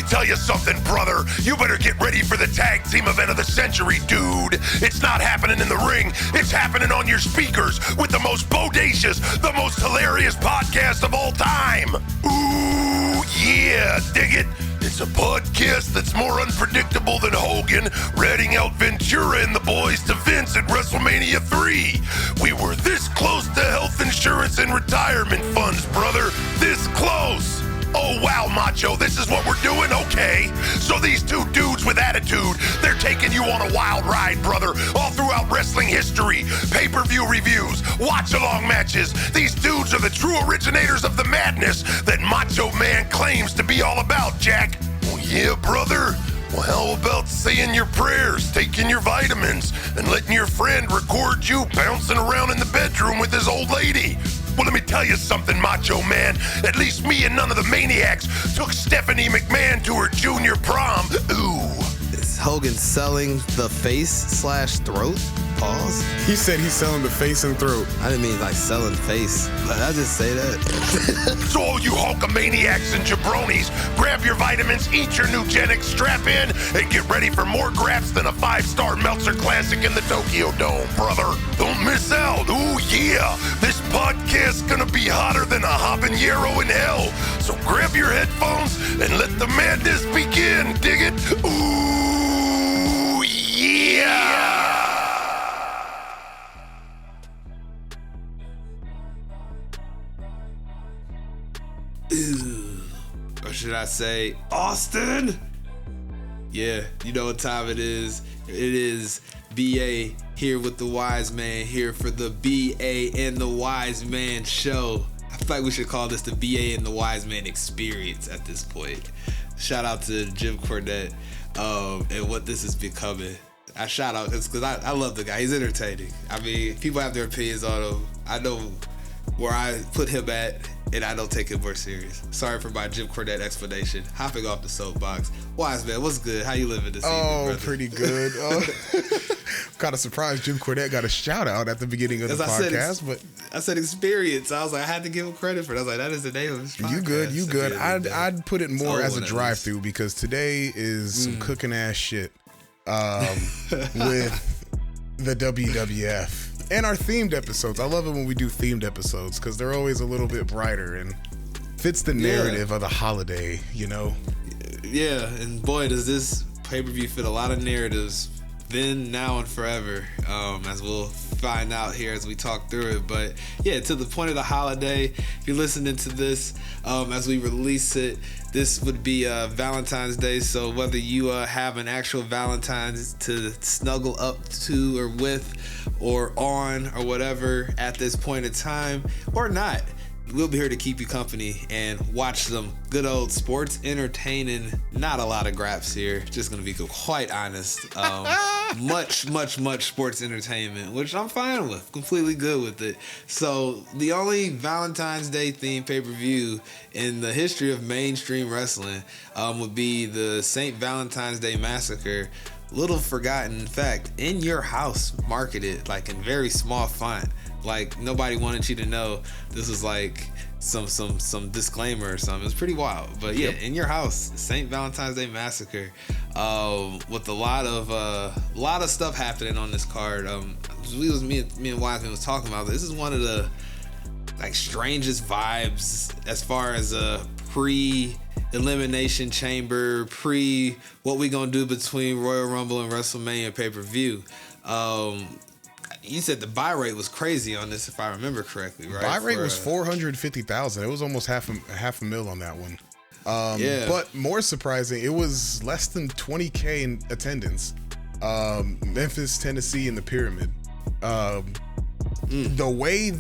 me tell you something, brother. You better get ready for the tag team event of the century, dude. It's not happening in the ring. It's happening on your speakers with the most bodacious, the most hilarious podcast of all time. Ooh, yeah, dig it? It's a podcast that's more unpredictable than Hogan ratting out Ventura and the boys to Vince at WrestleMania 3. We were this close to health insurance and retirement funds, brother. This close. Oh, wow, Macho, this is what we're doing? Okay. So these two dudes with attitude, they're taking you on a wild ride, brother, all throughout wrestling history. Pay-per-view reviews, watch-along matches. These dudes are the true originators of the madness that Macho Man claims to be all about, Jack. Well, yeah, brother. Well, how about saying your prayers, taking your vitamins, and letting your friend record you bouncing around in the bedroom with his old lady? Well, let me tell you something, Macho Man. At least me and none of the maniacs took Stephanie McMahon to her junior prom. Ooh. Is Hogan selling the face/throat? Pause. He said he's selling the face and throat. I didn't mean like selling face. Did I just say that? So all you hulkamaniacs and jabronis, grab your vitamins, eat your Nugenics, strap in, and get ready for more graps than a 5-star Meltzer Classic in the Tokyo Dome, brother. Don't miss out. Ooh, yeah. This podcast's gonna be hotter than a habanero in hell. So grab your headphones and let the madness begin. Dig it? Ooh, yeah. Or should I say, Austin? Yeah, you know what time it is. It is BA here with the Wise Man, here for the BA and the Wise Man show. I feel like we should call this the BA and the Wise Man experience at this point. Shout out to Jim Cornette and what this is becoming. I shout out because I love the guy. He's entertaining. I mean, people have their opinions on him. I know where I put him at, and I don't take him more serious. Sorry for my Jim Cornette explanation. Hopping off the soapbox. Wise Man, what's good? How you living this evening, brother? Pretty good. Kind of surprised Jim Cornette got a shout out at the beginning of the podcast, but I said experience. I was like, I had to give him credit for it. I was like, that is the name of his podcast. You good. I'd put it more as a drive-through because today is some cooking ass shit with the WWF. And our themed episodes. I love it when we do themed episodes because they're always a little bit brighter and fits the narrative of the holiday, you know? Yeah, and boy, does this pay-per-view fit a lot of narratives then, now, and forever, as we'll find out here as we talk through it. But yeah, to the point of the holiday, if you're listening to this as we release it, this would be Valentine's Day, so whether you have an actual Valentine's to snuggle up to or with or on or whatever at this point in time or not, we'll be here to keep you company and watch some good old sports entertaining. Not a lot of graps here, just gonna be quite honest. Much sports entertainment, which I'm fine with, completely good with it. So the only Valentine's Day themed pay-per-view in the history of mainstream wrestling would be the St. Valentine's Day Massacre. Little forgotten fact, in your house marketed like in very small font. Like nobody wanted you to know this was like some disclaimer or something. It's pretty wild. But yeah, in your house, St. Valentine's Day Massacre, with a lot of stuff happening on this card. Me and Wiseman was talking about this. This is one of the like strangest vibes as far as pre-Elimination Chamber, what we gonna do between Royal Rumble and WrestleMania pay-per-view. You said the buy rate was crazy on this, if I remember correctly, right? Buy rate was 450,000. It was almost half a mil on that one. But more surprising, it was less than 20K in attendance. Memphis, Tennessee, and the Pyramid. The way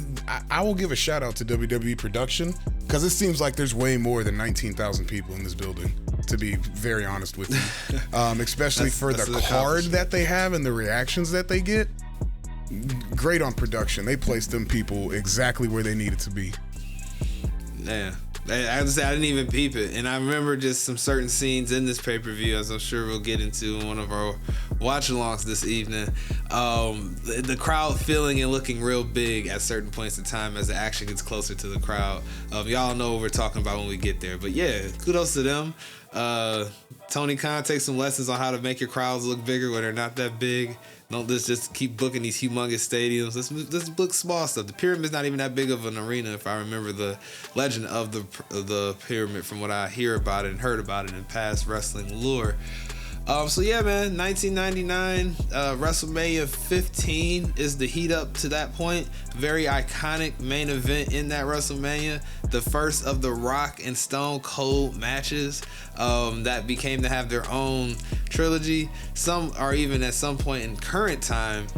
I will give a shout out to WWE production because it seems like there's way more than 19,000 people in this building. To be very honest with you, especially for the card that they have and the reactions that they get. Great on production. They placed them people exactly where they needed to be. Yeah. I didn't even peep it. And I remember just some certain scenes in this pay-per-view, as I'm sure we'll get into in one of our watch-alongs this evening. The crowd feeling and looking real big at certain points in time as the action gets closer to the crowd. Y'all know what we're talking about when we get there. But yeah, kudos to them. Tony Khan takes some lessons on how to make your crowds look bigger when they're not that big. Don't just keep booking these humongous stadiums. Let's book small stuff. The pyramid's not even that big of an arena, if I remember the legend of the pyramid from what I hear about it and heard about it in past wrestling lore. So yeah, man, 1999, WrestleMania 15 is the heat up to that point. Very iconic main event in that WrestleMania. The first of the Rock and Stone Cold matches that became to have their own trilogy. Some are even at some point in current time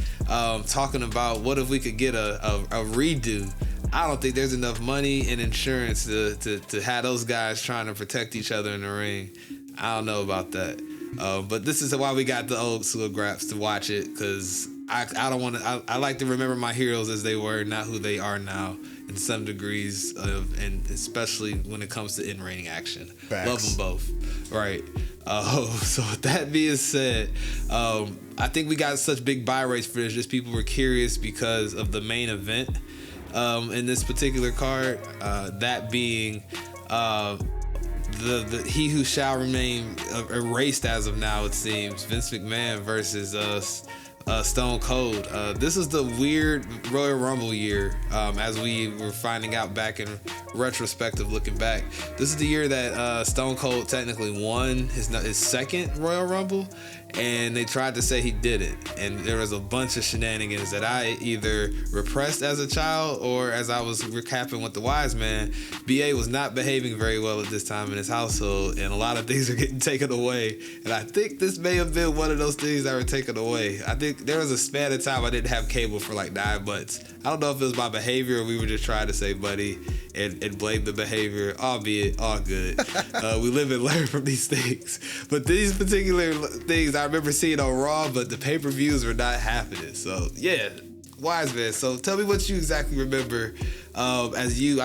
talking about what if we could get a redo. I don't think there's enough money and insurance to have those guys trying to protect each other in the ring. I don't know about that. But this is why we got the old school graps to watch it, because I don't want to. I like to remember my heroes as they were, not who they are now, in some degrees, and especially when it comes to in-ring action. Facts. Love them both, right? So with that being said, I think we got such big buy rates for this. Just people were curious because of the main event in this particular card, that being. The he who shall remain erased as of now, it seems, Vince McMahon versus Stone Cold. This is the weird Royal Rumble year, as we were finding out back in retrospective looking back. This is the year that Stone Cold technically won his second Royal Rumble, and they tried to say he did it, and there was a bunch of shenanigans that I either repressed as a child, or as I was recapping with the WiseMan, BA was not behaving very well at this time in his household, and a lot of things are getting taken away, and I think this may have been one of those things that were taken away. I think there was a span of time I didn't have cable for like 9 months. I don't know if it was my behavior or we were just trying to say buddy and blame the behavior, albeit all good. We live and learn from these things. But these particular things I remember seeing on Raw, but the pay-per-views were not happening. So yeah, WiseMan. So tell me what you exactly remember I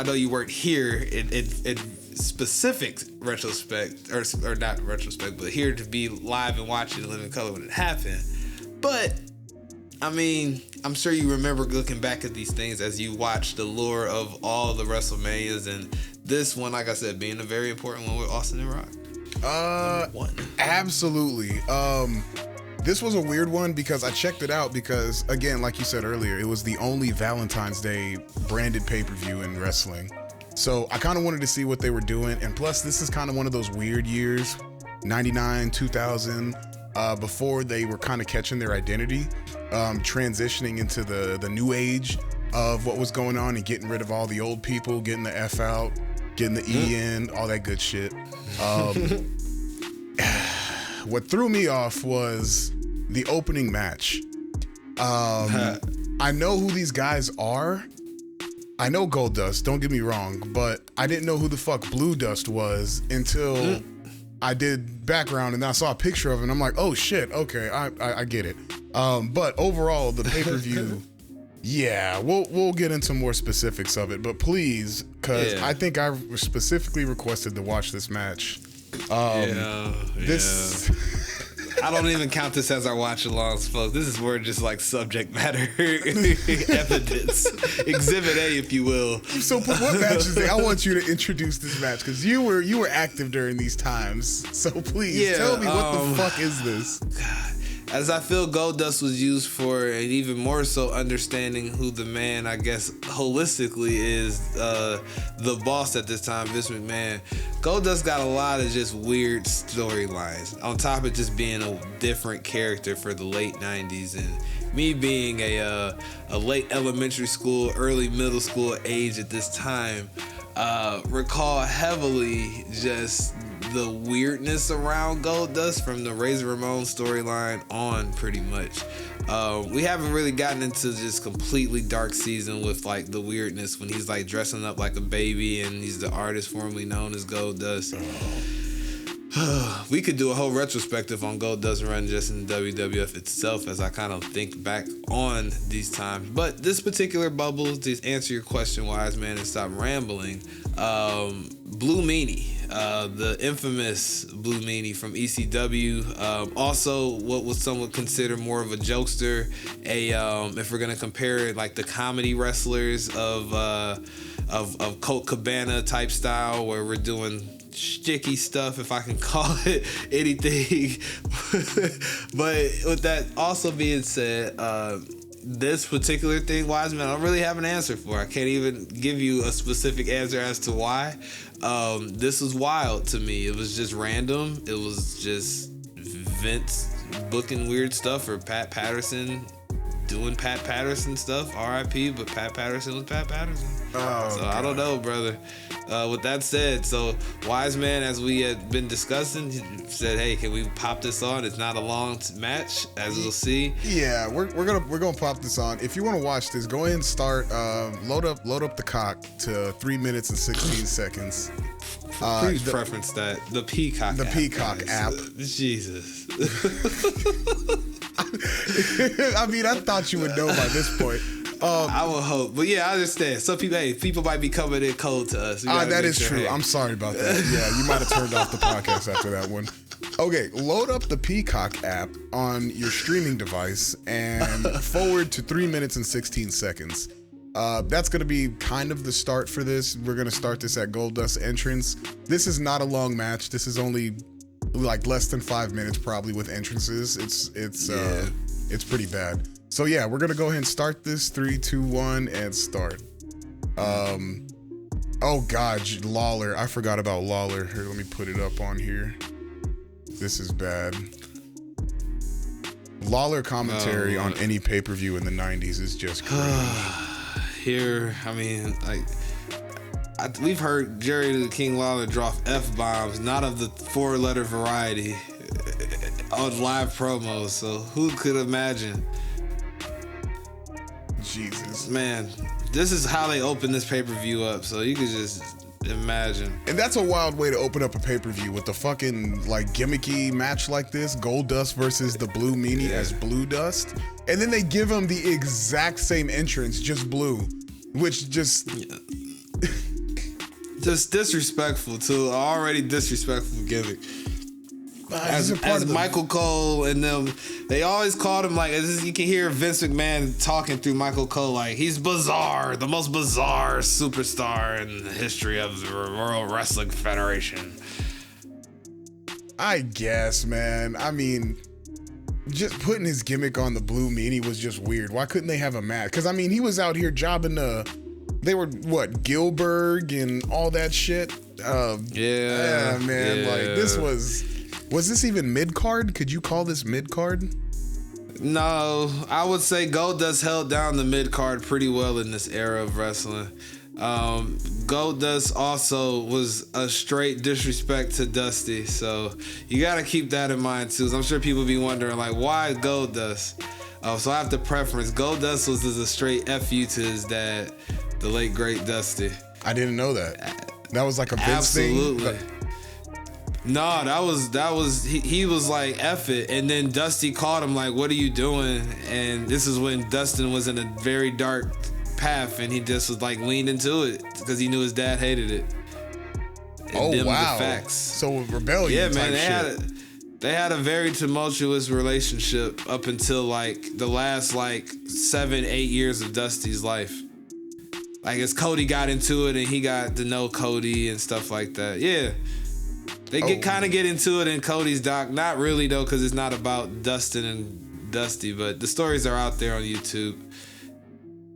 know you weren't here in specific retrospect, or not retrospect, but here to be live and watching and live in color when it happened. But I mean, I'm sure you remember looking back at these things as you watch the lore of all the WrestleManias, and this one, like I said, being a very important one with Austin and Rock. Absolutely. This was a weird one because I checked it out because, again, like you said earlier, it was the only Valentine's Day branded pay-per-view in wrestling. So I kind of wanted to see what they were doing, and plus this is kind of one of those weird years, 99, 2000, before they were kind of catching their identity, transitioning into the new age of what was going on and getting rid of all the old people, getting the F out, getting the E in, all that good shit. What threw me off was the opening match. I know who these guys are. I know Goldust, don't get me wrong, but I didn't know who the fuck Blue Dust was until I did background and I saw a picture of it and I'm like, oh shit, okay, I get it. But overall, the pay-per-view, yeah, we'll get into more specifics of it, but please, because I think I specifically requested to watch this match. I don't even count this as our watch-alongs, folks. This is more just like subject matter evidence, Exhibit A, if you will. So, what matches? I want you to introduce this match because you were active during these times. So please tell me what the fuck is this? God. As I feel Goldust was used for, and even more so understanding who the man, I guess, holistically is, the boss at this time, Vince McMahon. Goldust got a lot of just weird storylines, on top of just being a different character for the late 90s. And me being a late elementary school, early middle school age at this time, recall heavily just the weirdness around Goldust from the Razor Ramon storyline on, pretty much. We haven't really gotten into just completely dark season with like the weirdness when he's like dressing up like a baby and he's the artist formerly known as Goldust. We could do a whole retrospective on Goldust run just in the WWF itself as I kind of think back on these times. But this particular bubble, to answer your question, WiseMan, and stop rambling, Blue Meanie, the infamous Blue Meanie from ECW, also what was somewhat considered more of a jokester, if we're gonna compare it, like the comedy wrestlers of Colt Cabana type style, where we're doing sticky stuff, if I can call it anything. But with that also being said, this particular thing, WiseMan, I don't really have an answer for. I can't even give you a specific answer as to why. This was wild to me. It was just random. It was just Vince booking weird stuff, or Pat Patterson doing Pat Patterson stuff. R.I.P. But Pat Patterson was Pat Patterson. Oh, so God. I don't know, brother. With that said, so WiseMan, as we had been discussing, said, "Hey, can we pop this on? It's not a long match, as we'll see." Yeah, we're gonna pop this on. If you want to watch this, go ahead and start. Load up the cock to 3 minutes and 16 seconds. Please preference that the Peacock. The app, Peacock guys. app. Jesus. I mean, I thought you would know by this point. I would hope, but yeah, I understand. Some people might be coming in cold to us. That is true. I'm sorry about that. Yeah, you might have turned off the podcast after that one. Okay, load up the Peacock app on your streaming device and forward to 3 minutes and 16 seconds. That's going to be kind of the start for this. We're going to start this at Goldust entrance. This is not a long match. This is only like less than 5 minutes probably with entrances. It's pretty bad. So yeah, we're gonna go ahead and start this. 3, 2, 1, and start. Oh God, Lawler. I forgot about Lawler. Here, let me put it up on here. This is bad. Lawler commentary on any pay-per-view in the 90s is just crazy. Here, I mean, like, we've heard Jerry the King Lawler drop F-bombs, not of the 4-letter variety, on live promos. So who could imagine? Jesus. Man, this is how they open this pay-per-view up, so you could just imagine. And that's a wild way to open up a pay-per-view with the fucking like gimmicky match like this, Goldust versus the Blue Meanie as Blue Dust. And then they give him the exact same entrance, just blue, which just just disrespectful to an already disrespectful gimmick. As Michael Cole and them, they always called him like, you can hear Vince McMahon talking through Michael Cole like, he's bizarre, the most bizarre superstar in the history of the World Wrestling Federation. I guess, man. I mean, just putting his gimmick on the Blue Meanie was just weird. Why couldn't they have a match? Because, I mean, he was out here jobbing they were, Gilbert and all that shit? Yeah, man. Yeah. Like, this was this even mid-card? Could you call this mid-card? No, I would say Goldust held down the mid-card pretty well in this era of wrestling. Goldust also was a straight disrespect to Dusty, so you got to keep that in mind too. I'm sure people be wondering like, why Goldust? So I have to preference. Goldust was a straight FU to his dad, the late great Dusty. I didn't know that. That was like a Vince thing? Absolutely. No, that was he was like, F it, and then Dusty caught him like, what are you doing? And this is when Dustin was in a very dark path, and he just was like leaned into it because he knew his dad hated it. And wow! The facts. So rebellion. Yeah, man. They had a very tumultuous relationship up until like the last like 7-8 years of Dusty's life. Like as Cody got into it and he got to know Cody and stuff like that. Yeah. They kind of get into it in Cody's doc. Not really though, because it's not about Dustin and Dusty, but the stories are out there on YouTube.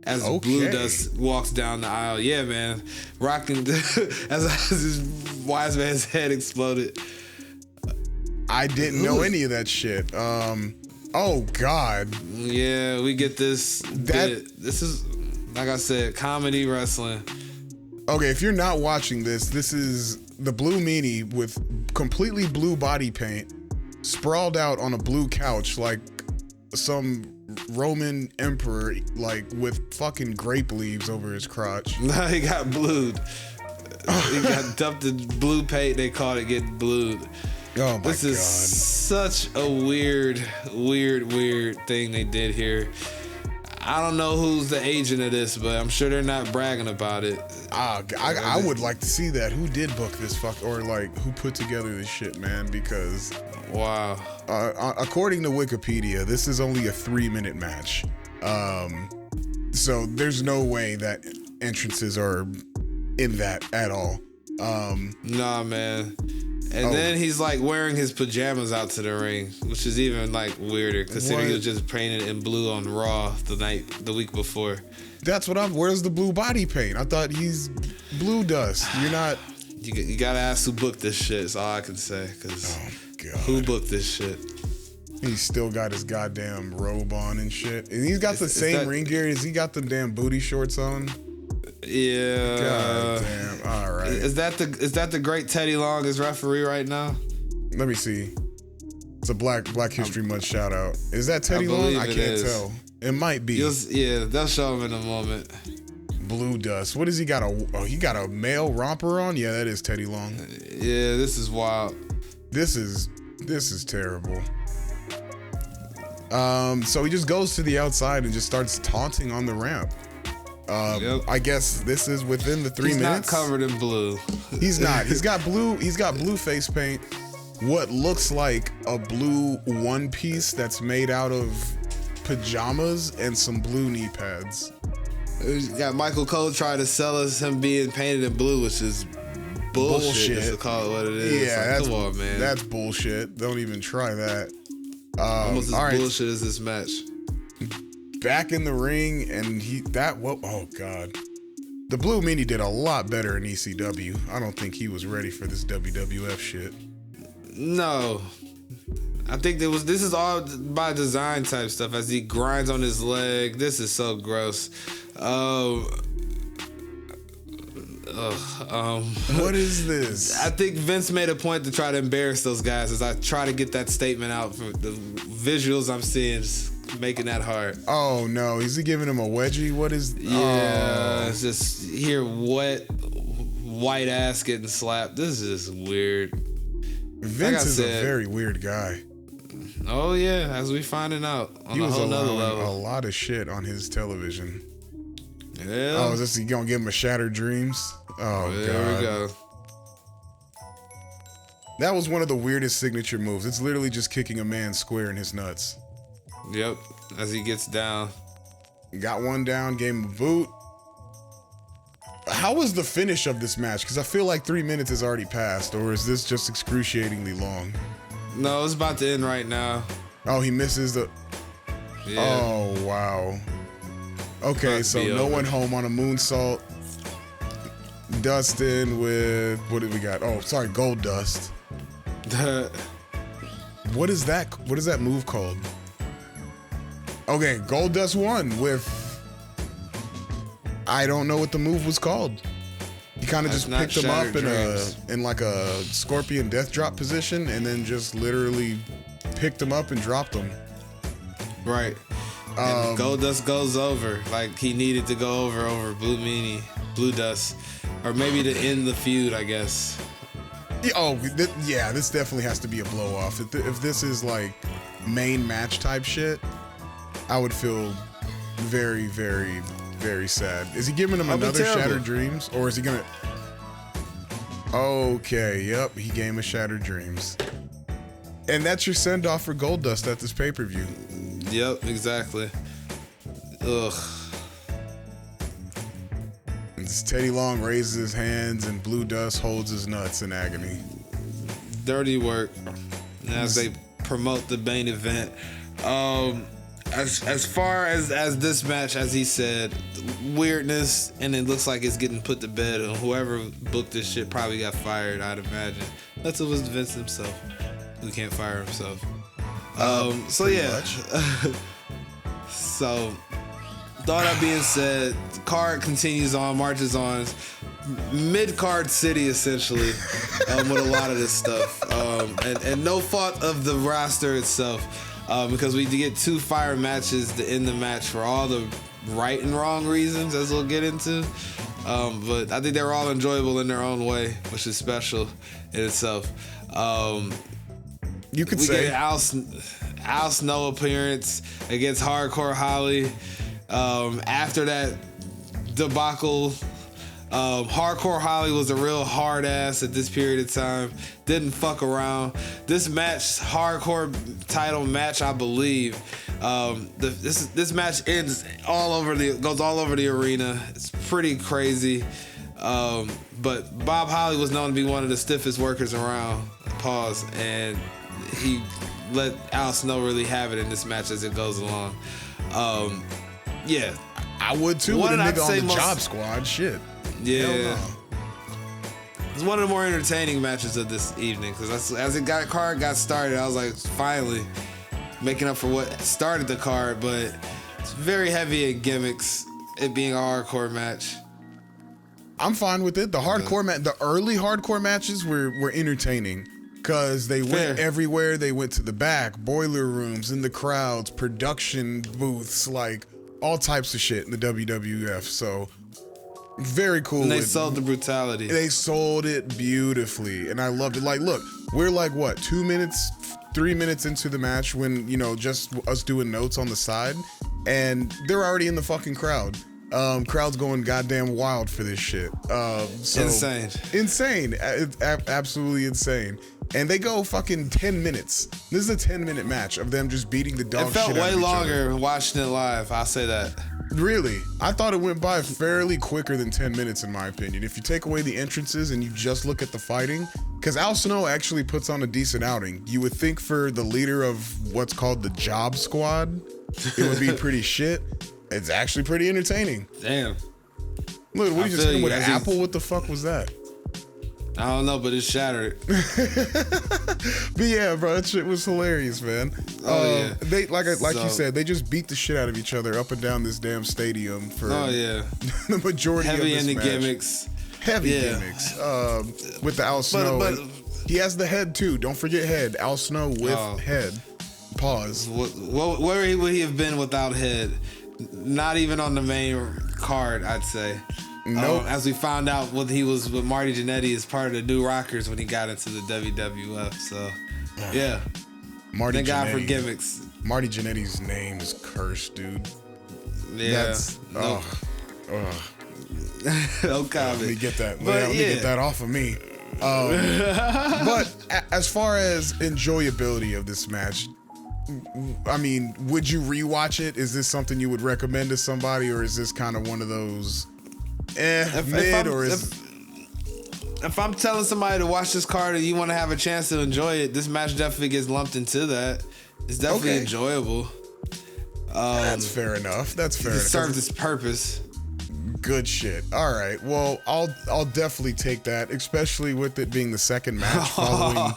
As Blue Dust walks down the aisle. Yeah, man. Rocking as his WiseMan's head exploded. I didn't know any of that shit. Oh God. Yeah, we get this. This is, like I said, comedy wrestling. Okay, if you're not watching this, this is the Blue Meanie with completely blue body paint, sprawled out on a blue couch like some Roman emperor, like with fucking grape leaves over his crotch. No, he got blued. He got dumped in blue paint. They called it getting blued. Oh my God. This is such a weird thing they did here. I don't know who's the agent of this, but I'm sure they're not bragging about it. I would like to see that. Who did book this or like who put together this shit, man? Because wow. According to Wikipedia, this is only a 3-minute match. So there's no way that entrances are in that at all. Nah, man. And then he's like wearing his pajamas out to the ring, which is even like weirder considering he was just painted in blue on Raw the week before. That's what where's the blue body paint? I thought he's Blue Dust. You're not. You gotta ask who booked this shit. That's all I can say. Cause who booked this shit? He's still got his goddamn robe on and shit. And he's got the same ring gear. Has he got them damn booty shorts on? Yeah. God damn. All right. Is that the great Teddy Long as referee right now? Let me see. It's a Black History Month shout out. Is that Teddy Long? I can't tell. It might be. Yeah, they'll show him in a moment. Blue Dust. What does he got? He got a male romper on? Yeah, that is Teddy Long. Yeah, this is wild. This is terrible. So he just goes to the outside and just starts taunting on the ramp. I guess this is within the 3 minutes. He's not covered in blue. He's not. He's got blue face paint. What looks like a blue one piece that's made out of pajamas and some blue knee pads. We got Michael Cole trying to sell us him being painted in blue, which is bullshit. Just to call it what it is. Yeah, come on, man. That's bullshit. Don't even try that. Almost as bullshit as this match. Back in the ring, and oh god, the Blue Meanie did a lot better in ECW. I don't think he was ready for this WWF shit. No, I think this is all by design type stuff. As he grinds on his leg, this is so gross. What is this? I think Vince made a point to try to embarrass those guys as I try to get that statement out. For the visuals I'm seeing, just making that hard. Oh no, is he giving him a wedgie? What is? Yeah, it's just here wet white ass getting slapped. This is just weird. Vince is a very weird guy. Oh yeah, as we finding out on a whole nother level. A lot of shit on his television. Yeah. Oh, is this he gonna give him a Shattered Dreams? Oh god. There we go. That was one of the weirdest signature moves. It's literally just kicking a man square in his nuts. Yep. As he gets down. Got one down, gave him a boot. How was the finish of this match? Because I feel like 3 minutes has already passed, or is this just excruciatingly long? No, it's about to end right now. Oh, he misses the... Yeah. Oh, wow. Okay, so no one home on a moonsault. Dustin with... What did we got? Oh, sorry, Gold Dust. What is that? What is that move called? Okay, Gold Dust won with... I don't know what the move was called. He kind of just picked him up in like a scorpion death drop position and then just literally picked him up and dropped him. Right. And Gold Dust goes over like he needed to go over Blue Meanie, Blue Dust, or maybe to end the feud, I guess. Yeah, this definitely has to be a blow off. If this is like main match type shit, I would feel very, very, very sad. Is he giving him another Shattered Dreams, or is he gonna? Okay, yep, he gave him a Shattered Dreams, and that's your send off for Gold Dust at this pay per view. Yep, exactly. Ugh. Teddy Long raises his hands, and Blue Dust holds his nuts in agony. Dirty work. As they promote the main event. As far as this match, as he said, weirdness, and it looks like it's getting put to bed. And whoever booked this shit probably got fired, I'd imagine. Unless it was Vince himself, who can't fire himself. So yeah. So, with all that being said, the card continues on, marches on. Mid-card city, essentially, with a lot of this stuff. And no fault of the roster itself. Because we get 2 fire matches to end the match for all the right and wrong reasons, as we'll get into. But I think they were all enjoyable in their own way, which is special in itself. You could say Al Snow appearance against Hardcore Holly. After that debacle, Hardcore Holly was a real hard ass at this period of time. Didn't fuck around. This match, hardcore title match, I believe. This match ends goes all over the arena. It's pretty crazy. But Bob Holly was known to be one of the stiffest workers around. Pause. And he let Al Snow really have it in this match as it goes along. Yeah. I would too. With a nigga on the Job Squad. Shit. Yeah. It's one of the more entertaining matches of this evening because as it got started, I was like, finally making up for what started the card, but it's very heavy in gimmicks. It being a hardcore match. I'm fine with it. The early hardcore matches were entertaining because they went everywhere. They went to the back, boiler rooms, in the crowds, production booths, like all types of shit in the WWF. So very cool. And they sold the brutality. They sold it beautifully, and I loved it. Like, look, we're like what, 2 minutes, 3 minutes into the match when just us doing notes on the side, and they're already in the fucking crowd. Crowd's going goddamn wild for this shit. Insane. It's absolutely insane. And they go fucking 10 minutes. This is a 10-minute match of them just beating the dog shit out of each other. It felt way longer watching it live. I'll say that. Really? I thought it went by fairly quicker than 10 minutes in my opinion. If you take away the entrances and you just look at the fighting, because Al Snow actually puts on a decent outing. You would think for the leader of what's called the Job Squad, it would be pretty shit. It's actually pretty entertaining. Damn. Look, what you just hit him with an apple? What the fuck was that? I don't know, but it shattered. But yeah, bro, that shit was hilarious, man. Yeah. They like you said, they just beat the shit out of each other up and down this damn stadium for the majority of this match. Gimmicks. Heavy gimmicks. With the Al Snow. But he has the head too. Don't forget head. Al Snow with head. Pause. Where would he have been without head? Not even on the main card, I'd say. Nope. As we found out what he was with Marty Jannetty as part of the New Rockers when he got into the WWF. So, yeah. Marty Thank God for Jannetty. gimmicks. Marty Jannetty's name is cursed, dude. Yeah. That's, no comment. Let me get that. Let me get that off of me. But as far as enjoyability of this match, I mean, would you rewatch it? Is this something you would recommend to somebody, or is this kind of one of those if I'm telling somebody to watch this card and you want to have a chance to enjoy it, this match definitely gets lumped into that. It's definitely enjoyable. That's fair enough. It served its purpose. Good shit. All right. Well, I'll definitely take that, especially with it being the second match following.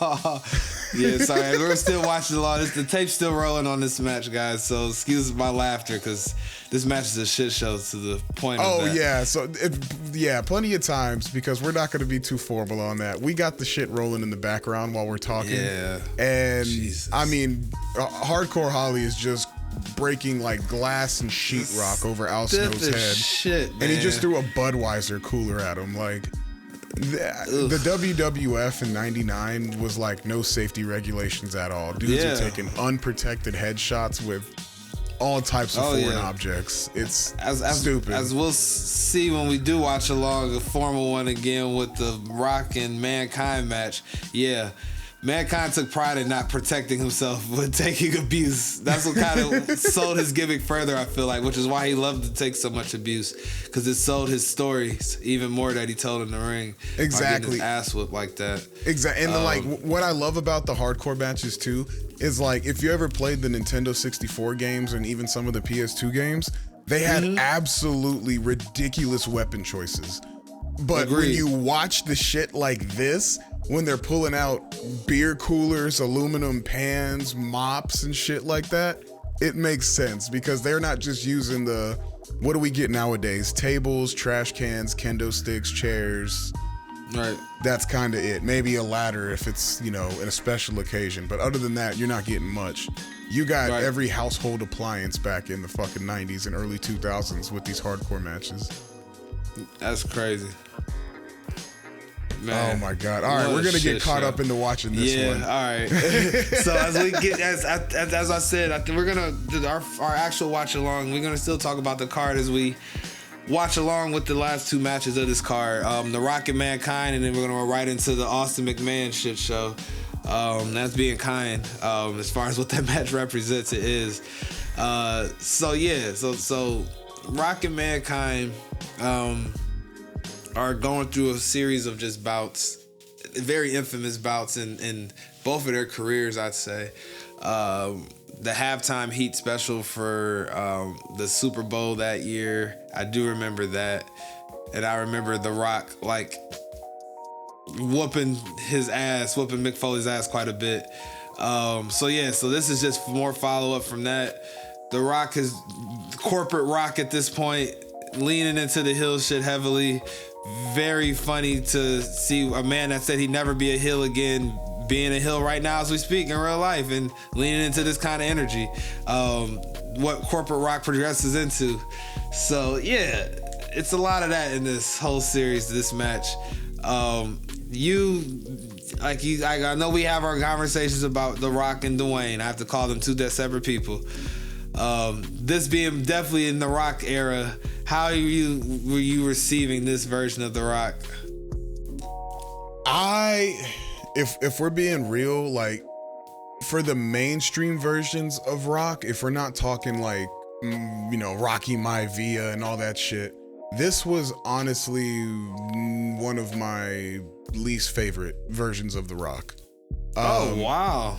Yeah, sorry. We're still watching along. The tape's still rolling on this match, guys. So excuse my laughter because this match is a shit show to the point of that. Yeah. So, plenty of times because we're not going to be too formal on that. We got the shit rolling in the background while we're talking. Yeah. And Jesus. I mean, Hardcore Holly is just breaking like glass and sheetrock over Al Snow's head. Shit, man. And he just threw a Budweiser cooler at him. Like, the WWF in '99 was like no safety regulations at all. Dudes are taking unprotected headshots with all types of foreign objects. It's stupid. As we'll see when we do watch along a formal one again with the Rock and Mankind match. Yeah. Mankind took pride in not protecting himself with taking abuse. That's what kind of sold his gimmick further, I feel like, which is why he loved to take so much abuse, because it sold his stories even more that he told in the ring. Exactly. His ass whipped like that. Exactly. And what I love about the hardcore matches too is like if you ever played the Nintendo 64 games and even some of the PS2 games, they had absolutely ridiculous weapon choices. But when you watch the shit like this, when they're pulling out beer coolers, aluminum pans, mops, and shit like that, it makes sense because they're not just using the, what do we get nowadays? Tables, trash cans, kendo sticks, chairs. Right. That's kind of it. Maybe a ladder if it's, in a special occasion. But other than that, you're not getting much. You got every household appliance back in the fucking 90s and early 2000s with these hardcore matches. That's crazy. Man, oh my God! All right, we're gonna get caught up into watching this one. Yeah, all right. So as we get, as I said, I think we're gonna do our actual watch along. We're gonna still talk about the card as we watch along with the last two matches of this card. The Rock and Mankind, and then we're gonna go right into the Austin McMahon shit show. That's being kind. As far as what that match represents, it is. So Rock and Mankind. are going through a series of just bouts, very infamous bouts in both of their careers, I'd say. The halftime Heat special for the Super Bowl that year, I do remember that. And I remember The Rock, like, whooping Mick Foley's ass quite a bit. So this is just more follow-up from that. The Rock is corporate Rock at this point, leaning into the heel shit heavily. Very funny to see a man that said he'd never be a heel again being a heel right now as we speak in real life and leaning into this kind of energy. What corporate Rock progresses into. So yeah, it's a lot of that in this whole series, this match. I know we have our conversations about The Rock and Dwayne. I have to call them two separate people. This being definitely in The Rock era, how were you receiving this version of The Rock? If we're being real, like, for the mainstream versions of Rock, if we're not talking like, Rocky Maivia and all that shit, this was honestly one of my least favorite versions of The Rock. Wow.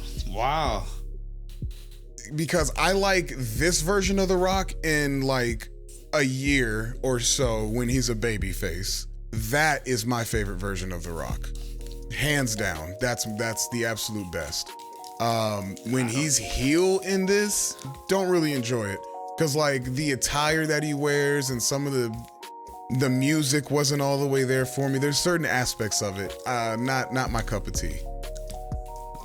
Because I like this version of The Rock in like a year or so when he's a babyface. That is my favorite version of The Rock. Hands down. That's the absolute best. When he's heel in this, don't really enjoy it. Cause like the attire that he wears and some of the music wasn't all the way there for me. There's certain aspects of it. Not my cup of tea.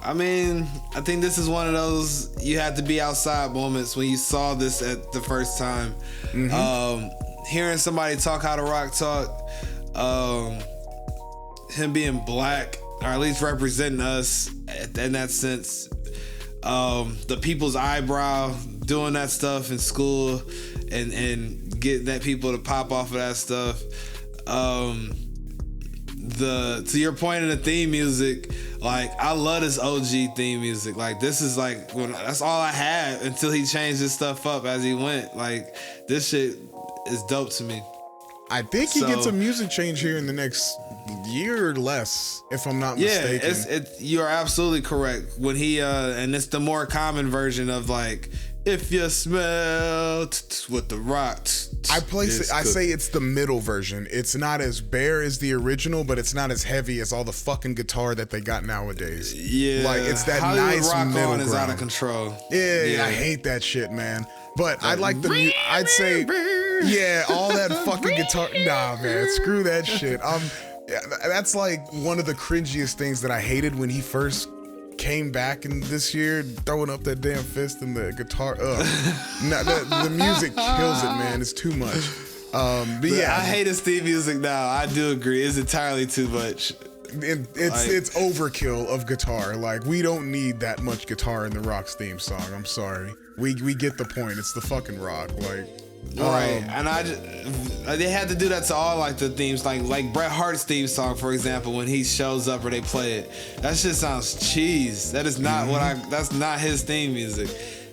I mean, I think this is one of those you had to be outside moments when you saw this at the first time. Mm-hmm. Hearing somebody talk how The Rock talk, him being black, or at least representing us in that sense, the people's eyebrow, doing that stuff in school and getting that people to pop off of that stuff. To your point in the theme music, like, I love this OG theme music. Like, this is like, that's all I had until he changed his stuff up as he went. Like, this shit is dope to me. I think he gets a music change here in the next year or less, if I'm not mistaken. Yeah, you're absolutely correct. When he, and it's the more common version of like, if you smell with The Rock. I say it's the middle version. It's not as bare as the original, but it's not as heavy as all the fucking guitar that they got nowadays. Yeah, like it's that Hollywood nice rock middle on ground. Is out of control. Yeah, I hate that shit, man. But I like I'd say, yeah, all that fucking guitar. Nah, man, screw that shit. That's like one of the cringiest things that I hated when he first came back in this year, throwing up that damn fist and the guitar. The music kills it, man. It's too much. But yeah, I hate his theme music now. I do agree. It's entirely too much. It's overkill of guitar. Like, we don't need that much guitar in the Rock's theme song. I'm sorry. We get the point. It's the fucking Rock. Like, right. And they had to do that to all like the themes, like Bret Hart's theme song, for example, when he shows up or they play it. That shit sounds cheese. That is not that's not his theme music.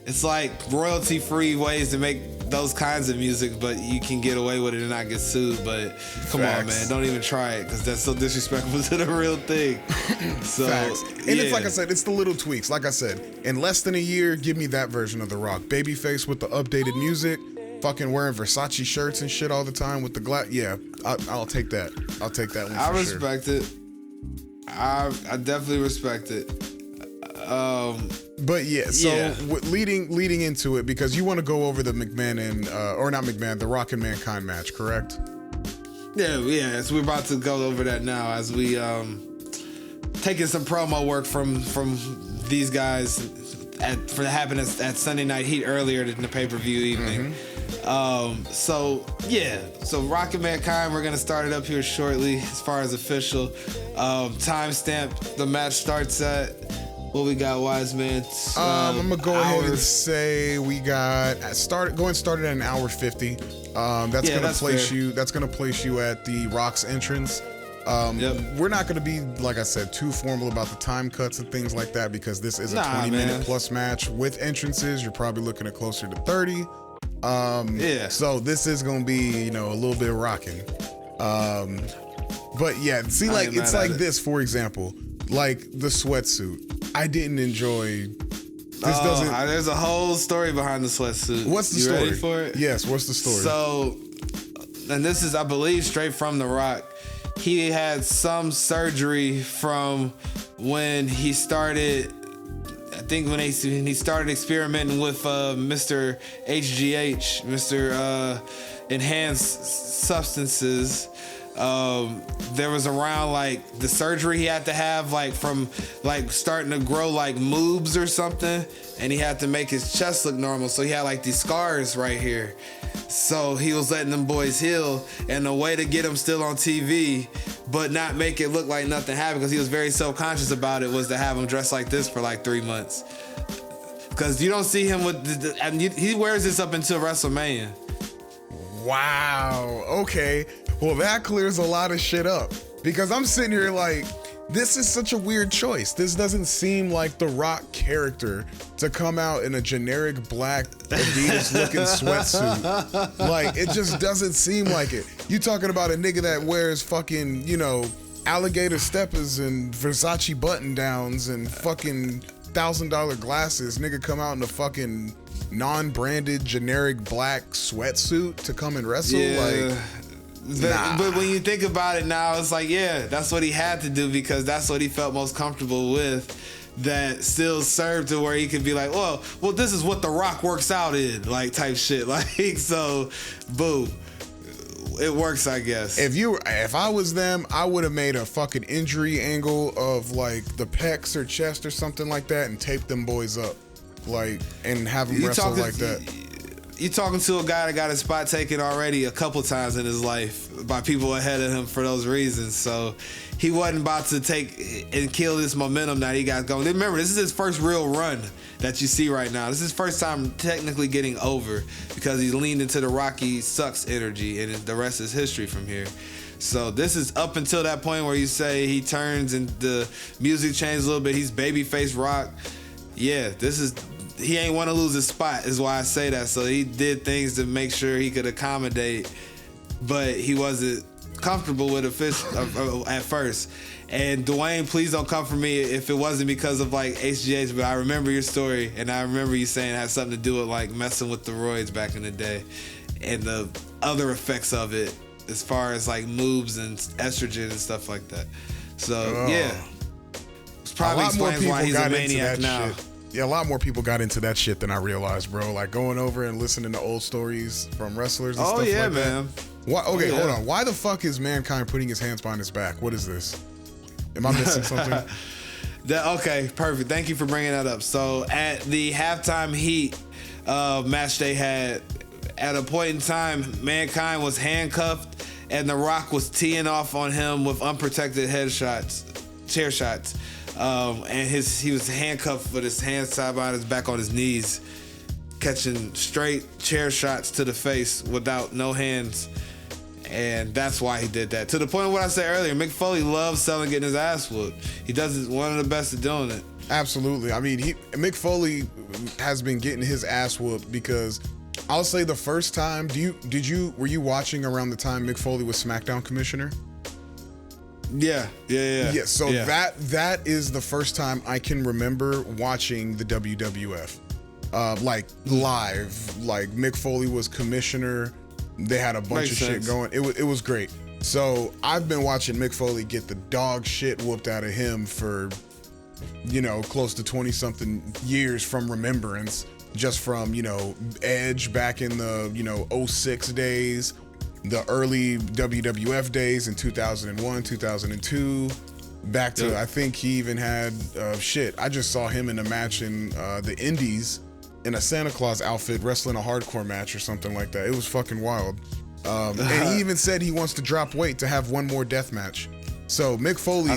It's like royalty-free ways to make those kinds of music, but you can get away with it and not get sued. But come on, man, don't even try it, because that's so disrespectful to the real thing. So, facts. And it's like I said, it's the little tweaks. Like I said, in less than a year, give me that version of The Rock. Babyface with the updated music, fucking wearing Versace shirts and shit all the time with the glass. Yeah, I'll take that. I'll take that one. I respect it. I definitely respect it. But yeah, so leading into it, because you want to go over the McMahon and the Rock and Mankind match, correct? Yeah. So we're about to go over that now as we taking some promo work from these guys for the happening at Sunday Night Heat earlier in the pay-per-view evening. So Rock and Mankind, we're gonna start it up here shortly as far as official timestamp. The match starts at. What we got, WiseMan? I'm gonna go ahead and say we got started at an hour 50. That's gonna place you at the Rock's entrance. We're not gonna be, like I said, too formal about the time cuts and things like that, because this is a 20-minute plus match. With entrances, you're probably looking at closer to 30. So this is gonna be, a little bit rocking. But yeah, see, I like ain't it's mad like at it. this, for example, like the sweatsuit. I didn't enjoy. This doesn't. There's a whole story behind the sweatsuit. What's the you story? Ready for it? Yes. What's the story? So, and this is, I believe, straight from The Rock. He had some surgery from when he started. I think when he started experimenting with Mr. HGH, Mr. Enhanced Substances. There was around like the surgery he had to have, like from like starting to grow like moobs or something, and he had to make his chest look normal, so he had like these scars right here. So he was letting them boys heal, and the way to get him still on TV but not make it look like nothing happened, because he was very self-conscious about it, was to have him dressed like this for like 3 months, because you don't see him with and he wears this up until WrestleMania. Wow. Okay. Well, that clears a lot of shit up, because I'm sitting here like, this is such a weird choice. This doesn't seem like the Rock character to come out in a generic black Adidas looking sweatsuit. Like, it just doesn't seem like it. You talking about a nigga that wears fucking, you know, alligator steppers and Versace button downs and fucking $1,000 glasses. Nigga come out in a fucking non-branded generic black sweatsuit to come and wrestle. Like, but when you think about it now, it's like, yeah, that's what he had to do, because that's what he felt most comfortable with, that still served to where he could be like, well, this is what The Rock works out in, like, type shit. Like, so, boo. It works, I guess. If I was them, I would have made a fucking injury angle of like the pecs or chest or something like that and taped them boys up, like, and have them wrestle like that. You talking to a guy that got his spot taken already a couple times in his life by people ahead of him for those reasons. So he wasn't about to take and kill this momentum that he got going. Remember, this is his first real run that you see right now. This is his first time technically getting over, because he leaned into the Rocky sucks energy, and the rest is history from here. So this is up until that point where you say he turns and the music changes a little bit. He's babyface Rock. Yeah, he ain't want to lose his spot, is why I say that. So he did things to make sure he could accommodate, but he wasn't comfortable with it at first. And Dwayne, please don't come for me if it wasn't because of like HGH, but I remember your story, and I remember you saying it had something to do with like messing with the roids back in the day and the other effects of it, as far as like moves and estrogen and stuff like that. So yeah, it probably explains why he's a maniac now. Shit. Yeah, a lot more people got into that shit than I realized, bro. Like going over and listening to old stories from wrestlers and stuff like that. Man. Why, okay, hold on. Why the fuck is Mankind putting his hands behind his back? What is this? Am I missing something? Okay, perfect. Thank you for bringing that up. So at the halftime heat match they had, at a point in time, Mankind was handcuffed, and The Rock was teeing off on him with unprotected chair shots. And he was handcuffed with his hands tied behind his back on his knees, catching straight chair shots to the face without no hands. And that's why he did that. To the point of what I said earlier, Mick Foley loves selling getting his ass whooped. He does it, one of the best at doing it. Absolutely. I mean, Mick Foley has been getting his ass whooped, because I'll say the first time, were you watching around the time Mick Foley was SmackDown commissioner? Yeah. So that is the first time I can remember watching the WWF, like live. Like Mick Foley was commissioner. They had a bunch of shit going. It was great. So I've been watching Mick Foley get the dog shit whooped out of him for, close to 20 something years from remembrance, just from, Edge back in the, 06 days, the early WWF days in 2001, 2002, back to, I think he even had, I just saw him in a match in the Indies in a Santa Claus outfit wrestling a hardcore match or something like that. It was fucking wild. And he even said he wants to drop weight to have one more death match. So Mick Foley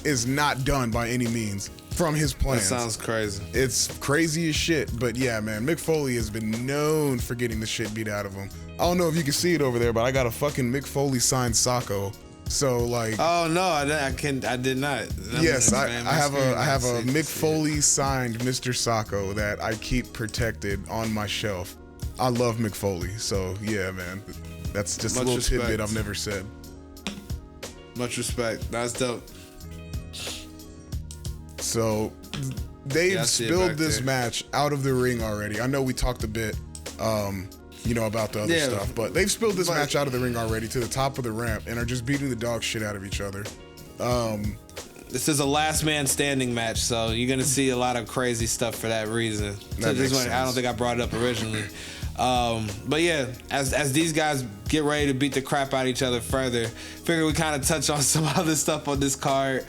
is not done by any means from his plans. That sounds crazy. It's crazy as shit. But yeah, man, Mick Foley has been known for getting the shit beat out of him. I don't know if you can see it over there, but I got a fucking Mick Foley signed Sacco. So like, oh no, I did not. Yes, I have a Mick Foley signed Mr. Sacco that I keep protected on my shelf. I love Mick Foley, so yeah, man, that's just a little tidbit I've never said. Much respect. That's dope. So they've spilled this match out of the ring already. I know we talked a bit, about the other stuff, but they've spilled this match out of the ring already to the top of the ramp and are just beating the dog shit out of each other. This is a last man standing match, so you're gonna see a lot of crazy stuff for that reason. I don't think I brought it up originally. But yeah, as these guys get ready to beat the crap out of each other further, figure we kind of touch on some other stuff on this card.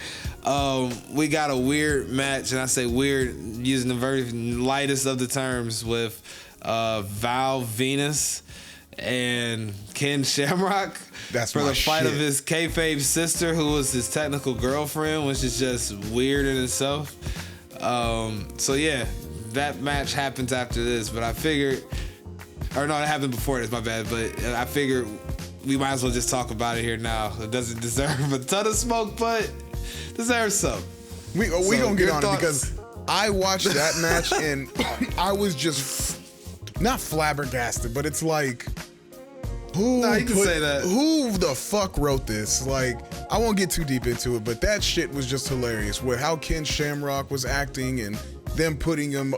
We got a weird match, and I say weird using the very lightest of the terms, with Val Venus and Ken Shamrock for the fight of his kayfabe sister, who was his technical girlfriend, which is just weird in itself. So yeah, that match happens after this, but I figured, or no, it happened before this, my bad, but I figured we might as well just talk about it here now. It doesn't deserve a ton of smoke, but deserves some. We gonna get on it because I watched that match and I was just not flabbergasted, but it's like, who the fuck wrote this? Like, I won't get too deep into it, but that shit was just hilarious with how Ken Shamrock was acting and them putting him,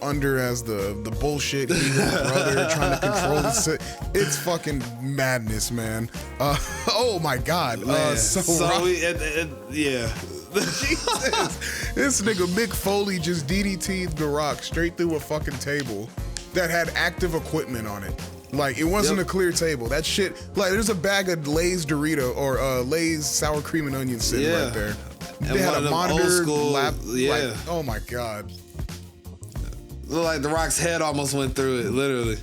under as the bullshit evil brother trying to control the it's fucking madness, man. Oh my God. Yeah. Jesus. This nigga Mick Foley just DDT'd The Rock straight through a fucking table that had active equipment on it. Like, it wasn't a clear table. That shit, like, there's a bag of Lay's Dorito or Lay's sour cream and onion sitting right there. They had a monitor, lap, like, oh my God. Looked like The Rock's head almost went through it, literally.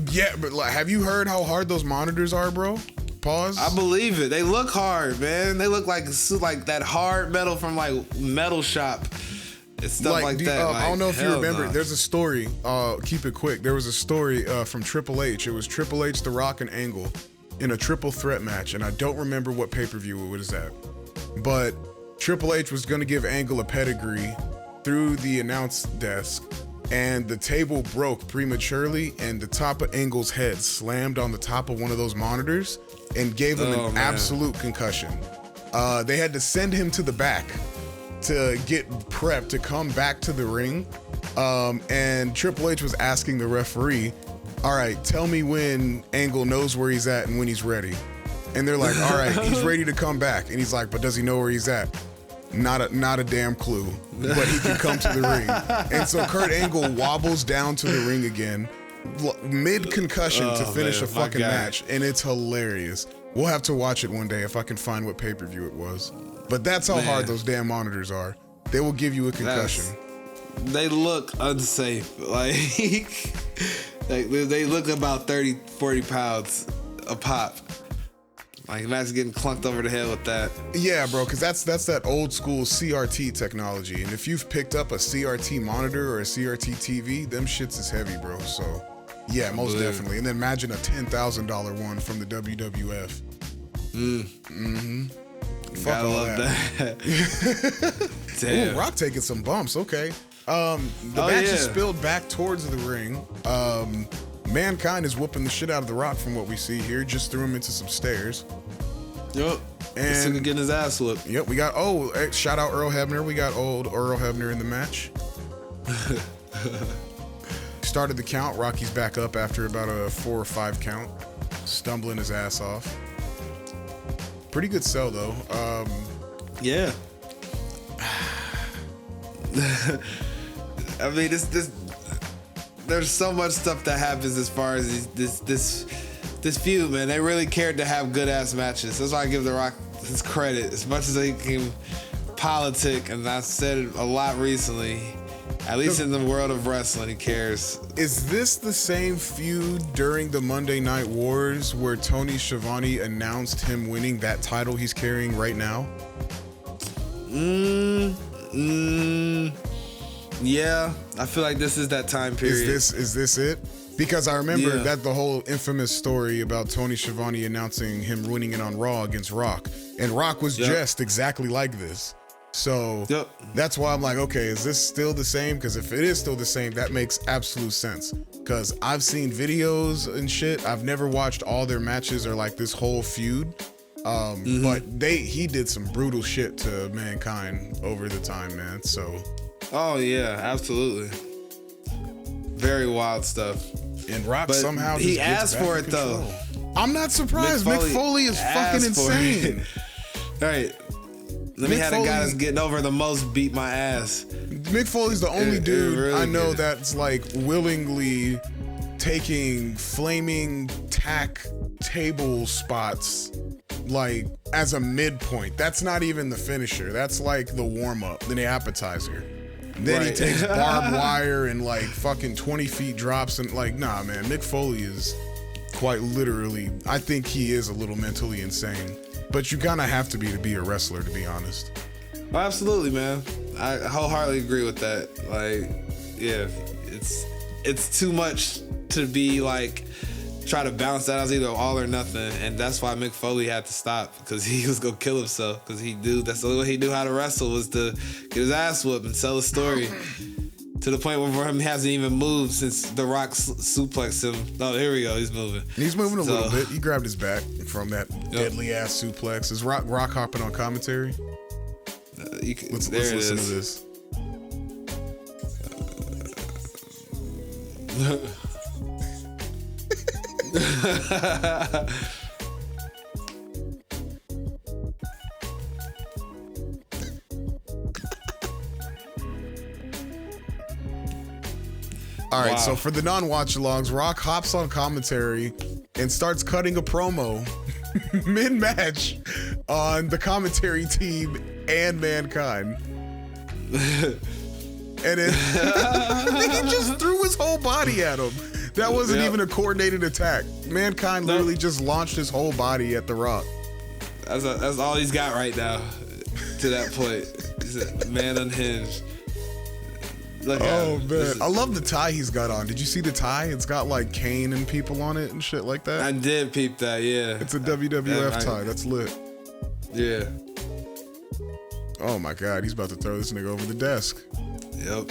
Yeah, but like, have you heard how hard those monitors are, bro? Pause. I believe it. They look hard, man. They look like that hard metal from like Metal Shop. It's stuff like that. I don't know if you remember. There's a story. Keep it quick. There was a story from Triple H. It was Triple H, The Rock, and Angle in a triple threat match, and I don't remember what pay-per-view it was at. But Triple H was going to give Angle a pedigree through the announce desk, and the table broke prematurely, and the top of Angle's head slammed on the top of one of those monitors and gave him an absolute concussion. They had to send him to the back to get prepped to come back to the ring. And Triple H was asking the referee, all right, tell me when Angle knows where he's at and when he's ready. And they're like, all right, he's ready to come back. And he's like, but does he know where he's at? Not a damn clue, but he can come to the ring. And so Kurt Angle wobbles down to the ring again, mid-concussion to finish a fucking match. And it's hilarious. We'll have to watch it one day if I can find what pay-per-view it was. But that's how hard those damn monitors are. They will give you a concussion. They look unsafe. Like, they look about 30, 40 pounds a pop. Like, imagine getting clunked over the head with that. Yeah, bro, because that's that old school CRT technology. And if you've picked up a CRT monitor or a CRT TV, them shits is heavy, bro. So, yeah, most definitely. And then imagine a $10,000 one from the WWF. Mm-hmm. Gotta love that. Damn. Ooh, Rock taking some bumps. Okay. The match is spilled back towards the ring. Mankind is whooping the shit out of The Rock from what we see here. Just threw him into some stairs. Yep. And getting his ass whooped. Yep. We got shout out Earl Hebner. We got old Earl Hebner in the match. Started the count. Rocky's back up after about a 4 or 5 count, stumbling his ass off. Pretty good sell though. Yeah. I mean, this there's so much stuff that happens as far as this feud, man. They really cared to have good ass matches. That's why I give The Rock his credit. As much as they can politic, and I've said it a lot recently, at least in the world of wrestling, he cares. Is this the same feud during the Monday Night Wars where Tony Schiavone announced him winning that title he's carrying right now? Yeah, I feel like this is that time period. Is this it? Because I remember that the whole infamous story about Tony Schiavone announcing him winning it on Raw against Rock, and Rock was dressed exactly like this. So that's why I'm like, okay, is this still the same? Because if it is still the same, that makes absolute sense. Because I've seen videos and shit. I've never watched all their matches or like this whole feud. But he did some brutal shit to Mankind over the time, man. So. Oh yeah, absolutely. Very wild stuff. And Rock But somehow he just gets asked back for in it though. control. I'm not surprised. Mick Foley is fucking insane. All right. Let me have a guy that's getting over the most beat my ass. Mick Foley's the only dude really I know good. that's like willingly taking flaming tack table spots like as a midpoint. That's not even the finisher. That's like the warm up, then the appetizer. Then he takes barbed wire and like fucking 20 feet drops and like, nah, man, Mick Foley is quite literally, I think he is a little mentally insane. But you kind of have to be a wrestler, to be honest. Oh, absolutely, man. I wholeheartedly agree with that. Like, yeah, it's too much to be like try to balance that out as either all or nothing, and that's why Mick Foley had to stop, because he was gonna kill himself. Because that's the only way he knew how to wrestle, was to get his ass whooped and tell a story. To the point where he hasn't even moved since The Rock suplexed him. Oh, here we go. He's moving. He's moving a little bit. He grabbed his back from that deadly ass suplex. Is Rock hopping on commentary? Let's listen to this. All right, so for the non-watch-alongs, Rock hops on commentary and starts cutting a promo mid-match on the commentary team and Mankind. And then he just threw his whole body at him. That wasn't even a coordinated attack. Mankind literally just launched his whole body at The Rock. That's all he's got right now to that point. He's a man unhinged. Look man, I love the tie he's got on. Did you see the tie? It's got like Kane and people on it and shit like that. I did peep that, yeah. It's a WWF tie. That's lit. Yeah. Oh my God, he's about to throw this nigga over the desk. Yep.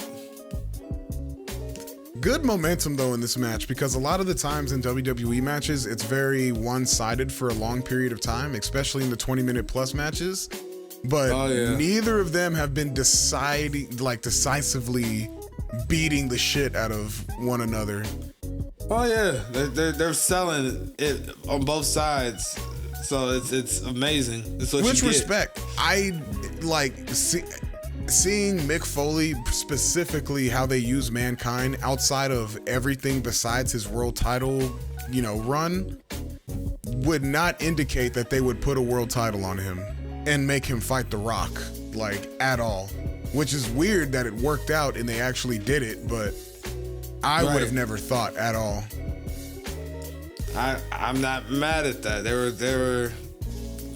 Good momentum though in this match, because a lot of the times in WWE matches, it's very one-sided for a long period of time, especially in the 20-minute plus matches. But neither of them have been decisively beating the shit out of one another. Oh yeah, they're selling it on both sides, so it's amazing. That's what Which you respect, I like seeing Mick Foley specifically how they use Mankind outside of everything besides his world title, run, would not indicate that they would put a world title on him and make him fight The Rock, like, at all. Which is weird that it worked out and they actually did it, but I would have never thought at all. I'm not mad at that. There were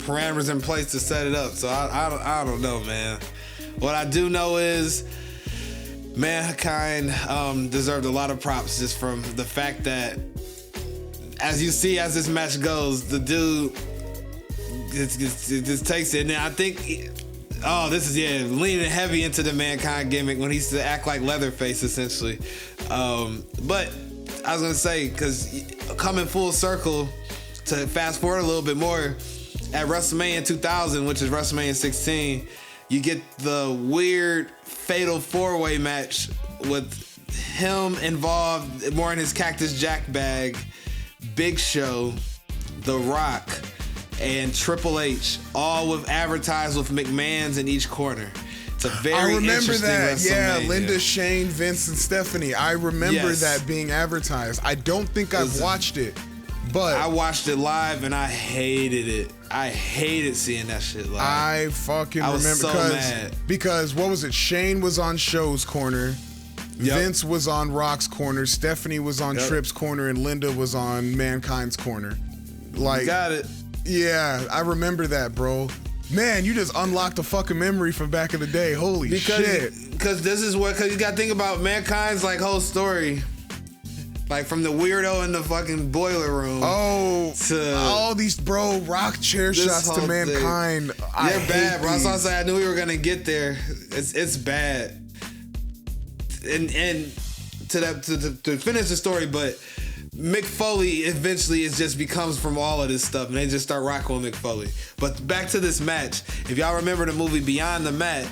parameters in place to set it up, so I don't know, man. What I do know is Mankind deserved a lot of props just from the fact that, as you see as this match goes, the dude just takes it. And I think, this is leaning heavy into the Mankind gimmick when he used to act like Leatherface essentially. But I was gonna say, because coming full circle to fast forward a little bit more, at WrestleMania 2000, which is WrestleMania 16, you get the weird fatal four-way match with him involved more in his Cactus Jack bag, Big Show, The Rock, and Triple H, all advertised with McMahon's in each corner. It's a very interesting WrestleMania. Yeah, Linda, Shane, Vince, and Stephanie. I remember that being advertised. I don't think I've watched it, but I watched it live and I hated it. I hated seeing that shit live. I fucking remember. I was so mad. Because what was it? Shane was on Show's corner. Vince was on Rock's corner. Stephanie was on Tripp's corner, and Linda was on Mankind's corner. Like, got it. Yeah, I remember that, bro. Man, you just unlocked a fucking memory from back in the day. Holy shit. Because you got to think about Mankind's like whole story. Like from the weirdo in the fucking boiler room. To all these Rock chair shots to Mankind. They're bad, bro. So I knew we were gonna get there. It's bad. And to finish the story, but Mick Foley eventually it just becomes from all of this stuff, and they just start rocking with Mick Foley. But back to this match. If y'all remember the movie Beyond the Mat,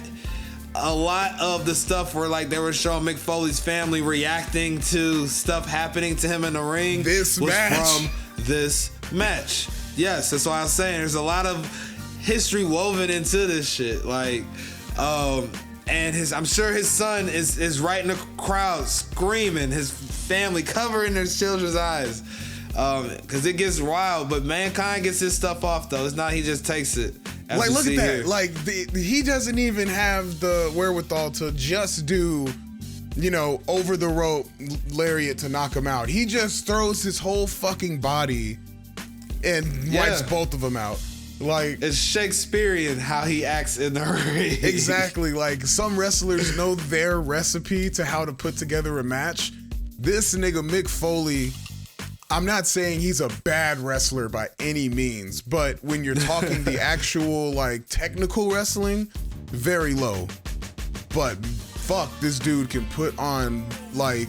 a lot of the stuff where like they were showing Mick Foley's family reacting to stuff happening to him in the ring This was match. from this match. Yes, that's why I was saying there's a lot of history woven into this shit. Like, and I'm sure his son is right in the crowd screaming, his family covering their children's eyes. Cause it gets wild, but Mankind gets his stuff off though. It's not he just takes it. Like, look at that. Here. Like, he doesn't even have the wherewithal to just do, over the rope lariat to knock him out. He just throws his whole fucking body and wipes both of them out. Like, it's Shakespearean how he acts in the ring. Exactly. Like, some wrestlers know their recipe to how to put together a match. This nigga Mick Foley, I'm not saying he's a bad wrestler by any means, but when you're talking the actual like technical wrestling, very low. But fuck, this dude can put on like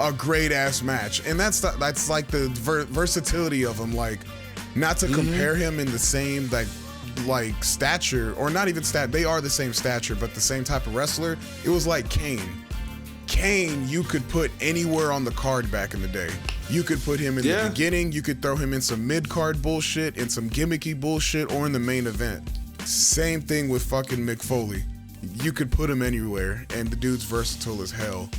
a great ass match, and that's like the versatility of him. Like, not to compare him in the same like stature, or not even they are the same stature, but the same type of wrestler. It was like Kane. Kane, you could put anywhere on the card back in the day. You could put him in the beginning, you could throw him in some mid-card bullshit, in some gimmicky bullshit, or in the main event. Same thing with fucking Mick Foley. You could put him anywhere, and the dude's versatile as hell.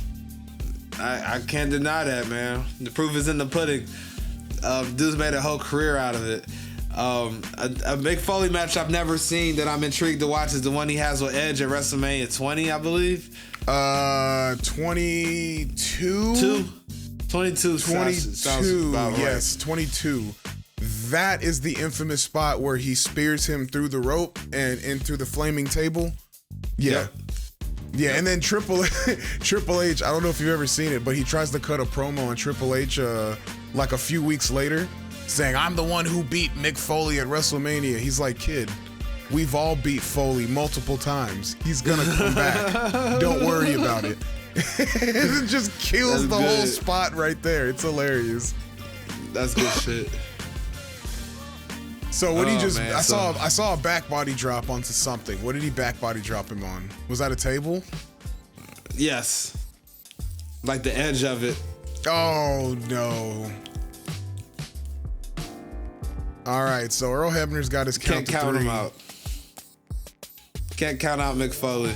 I can't deny that, man. The proof is in the pudding. Dude's made a whole career out of it. A Mick Foley match I've never seen that I'm intrigued to watch is the one he has with Edge at WrestleMania 20, I believe. 22? 22 sounds about right. Yes, 22. That is the infamous spot where he spears him through the rope and in through the flaming table. Yeah. Yeah, and then Triple H, I don't know if you've ever seen it, but he tries to cut a promo on Triple H like a few weeks later, saying, "I'm the one who beat Mick Foley at WrestleMania." He's like, "Kid, we've all beat Foley multiple times. He's gonna come back. Don't worry about it." It just kills the whole spot right there. It's hilarious. That's good shit. So what I saw a back body drop onto something. What did he back body drop him on? Was that a table? Yes. Like the edge of it. Oh no. All right, so Earl Hebner's got his count to three. Can't count him out. Can't count out Mick Foley.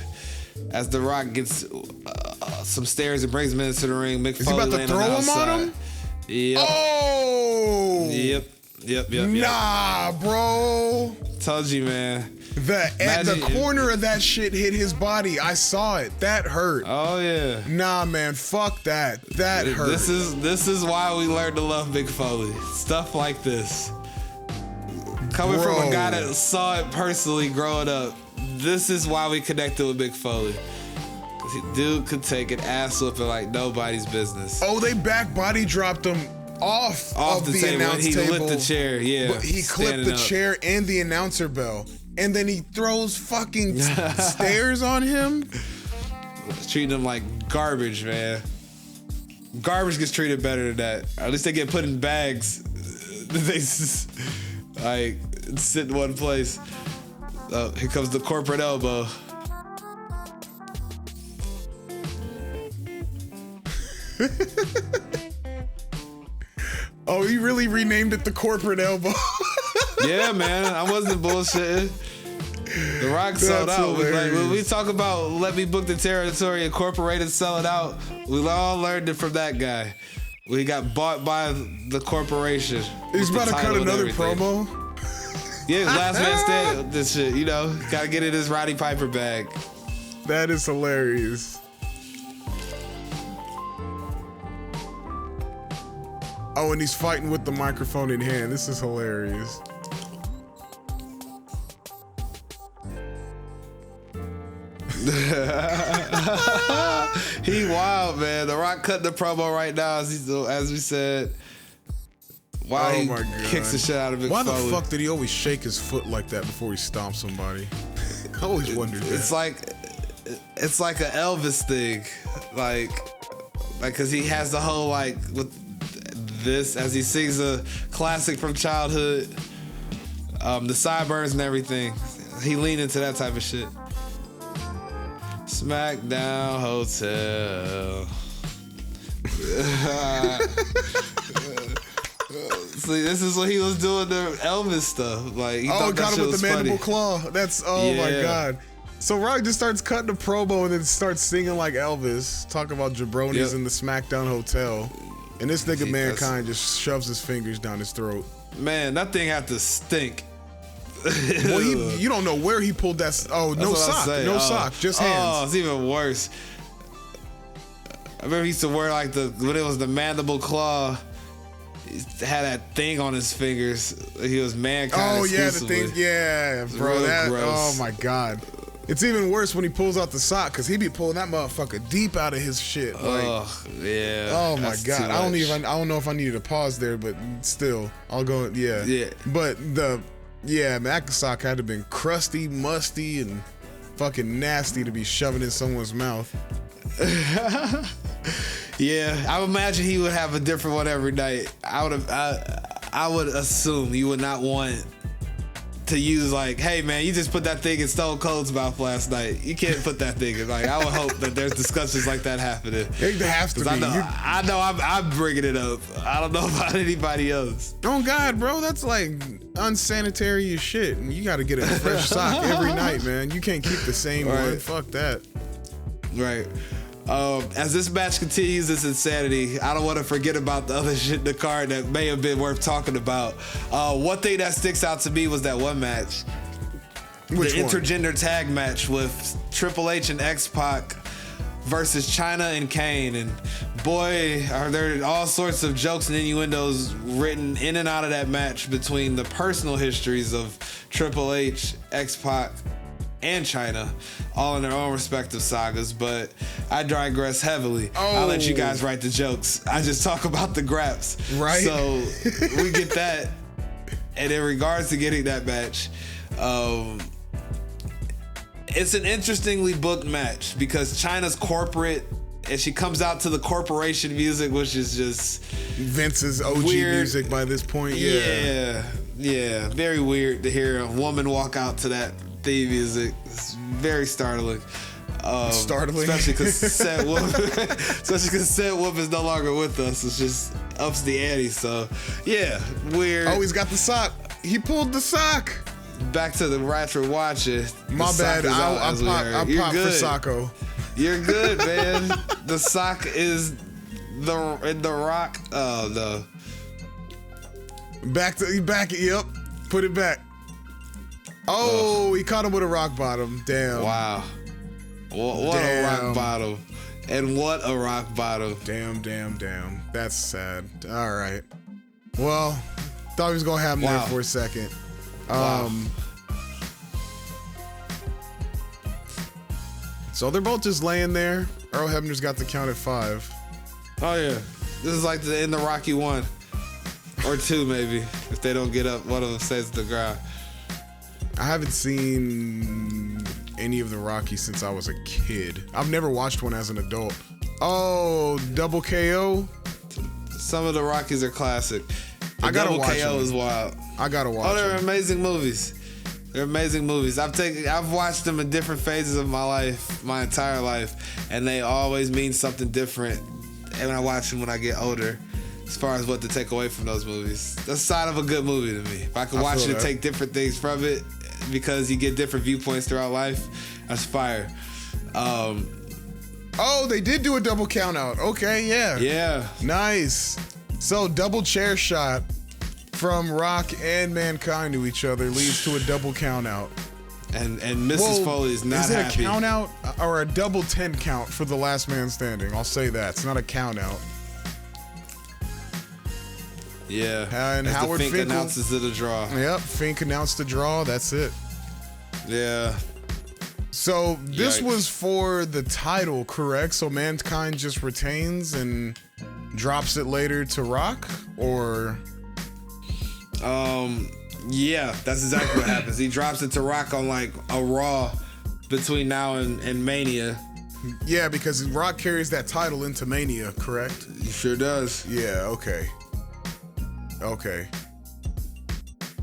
As The Rock gets some stairs and brings him into the ring, Mick Foley he about to throw him on him? Yep. Oh! Yep. Nah, bro. Told you, man. The corner of that shit hit his body. I saw it. That hurt. Oh yeah. Nah, man. Fuck that. That hurt. This is why we learned to love Mick Foley. Stuff like this. Coming from a guy that saw it personally growing up, this is why we connected with Mick Foley. Dude could take an ass whooping like nobody's business. Oh, they back body dropped him off of the announce table. He lit the chair, yeah. But he clipped the chair and the announcer bell. And then he throws fucking stairs on him. Treating him like garbage, man. Garbage gets treated better than that. Or at least they get put in bags. They like sit in one place. Oh, here comes the corporate elbow. Oh, he really renamed it the corporate elbow. Yeah, man. I wasn't bullshitting. The Rock sold out. Like, when we talk about let me book the territory, Incorporated selling out, we all learned it from that guy. We got bought by the corporation. He's about to cut another promo. Yeah, last man standing. This shit, gotta get in his Roddy Piper bag. That is hilarious. Oh, and he's fighting with the microphone in hand. This is hilarious. He wild, man. The Rock cut the promo right now, as we said. Why he kicks the shit out of Mick Foley. Why the fuck did he always shake his foot like that before he stomps somebody? I always wondered that. It's like an Elvis thing, like, cause he has the whole with this as he sings a classic from childhood. The sideburns and everything. He leaned into that type of shit. Smackdown Hotel. See, this is what he was doing the Elvis stuff. Like, he thought got that him shit with the was mandible funny. claw. That's my god. So Rock just starts cutting the promo and then starts singing like Elvis, talking about jabronis in the Smackdown Hotel, and this nigga Mankind just shoves his fingers down his throat. Man, that thing had to stink. Well, you don't know where he pulled that. Oh, no sock, no sock, just hands. Oh, it's even worse. I remember he used to wear like when it was the mandible claw. He had that thing on his fingers. He was Mankind. Oh yeah, the thing. Yeah, bro. That. Gross. Oh my god. It's even worse when he pulls out the sock because he be pulling that motherfucker deep out of his shit. Like, yeah. Oh my god. I don't know if I needed to pause there, but still, I'll go. Yeah. Yeah. But that sock had to have been crusty, musty, and fucking nasty to be shoving in someone's mouth. Yeah, I would imagine he would have a different one every night. I would assume you would not want to use like, hey man, you just put that thing in Stone Cold's mouth last night. You can't put that thing in. Like, I would hope that there's discussions like that happening. It has to be. I know I'm bringing it up. I don't know about anybody else. Oh God, bro, that's like unsanitary as shit. And you got to get a fresh sock every night, man. You can't keep the same one. Fuck that. Right. As this match continues this insanity, I don't want to forget about the other shit in the card that may have been worth talking about. One thing that sticks out to me was that one match. Which the one? Intergender tag match with Triple H and X-Pac versus China and Kane. And boy, are there all sorts of jokes and innuendos written in and out of that match between the personal histories of Triple H, X-Pac, and China, all in their own respective sagas, but I digress heavily. I'll let you guys write the jokes. I just talk about the graps. Right. So we get that. And in regards to getting that match, it's an interestingly booked match because China's corporate, and she comes out to the corporation music, which is just Vince's OG weird music by this point. Yeah. Very weird to hear a woman walk out to that theme music. It's very startling. Especially because Set Whoop is no longer with us. It's just ups the ante. So yeah, weird. Oh, he's got the sock. He pulled the sock. Back to the Ratchet watching. My bad. I popped for Socko. You're good, man. The sock is the Rock. Oh no. Back. Yep. Put it back. Oh, he caught him with a rock bottom. Damn. Wow. What a rock bottom. And what a rock bottom. Damn. That's sad. All right. Well, thought he was going to have him there for a second. So they're both just laying there. Earl Hebner's got the count at 5. Oh, yeah. This is like the end of Rocky 1. Or 2, maybe. If they don't get up, one of them stays at the ground. I haven't seen any of the Rockies since I was a kid. I've never watched one as an adult. Oh, Double KO? Some of the Rockies are classic. I gotta Double watch KO them. is wild. I gotta watch them. Oh, they're them. amazing movies. They're amazing movies. I've watched them in different phases of my life, my entire life, and they always mean something different. And I watch them when I get older, as far as what to take away from those movies. That's the sign of a good movie to me. If I could watch it and take different things from it, because you get different viewpoints throughout life, that's fire. Oh, they did do a double count out. Okay, yeah. Yeah. Nice. So double chair shot from Rock and Mankind to each other leads to a double count out. And Mrs. Foley is not happy. Is it a count out or a double 10 count for the last man standing? I'll say that. It's not a count out. Yeah. And Howard Fink announces it a draw. Yep, Fink announced the draw. That's it. Yeah. So this was for the title, correct? So Mankind just retains and drops it later to Rock, or? Yeah, that's exactly what happens. He drops it to Rock on like a Raw between now and Mania. Yeah, because Rock carries that title into Mania, correct? He sure does. Yeah, okay. Okay.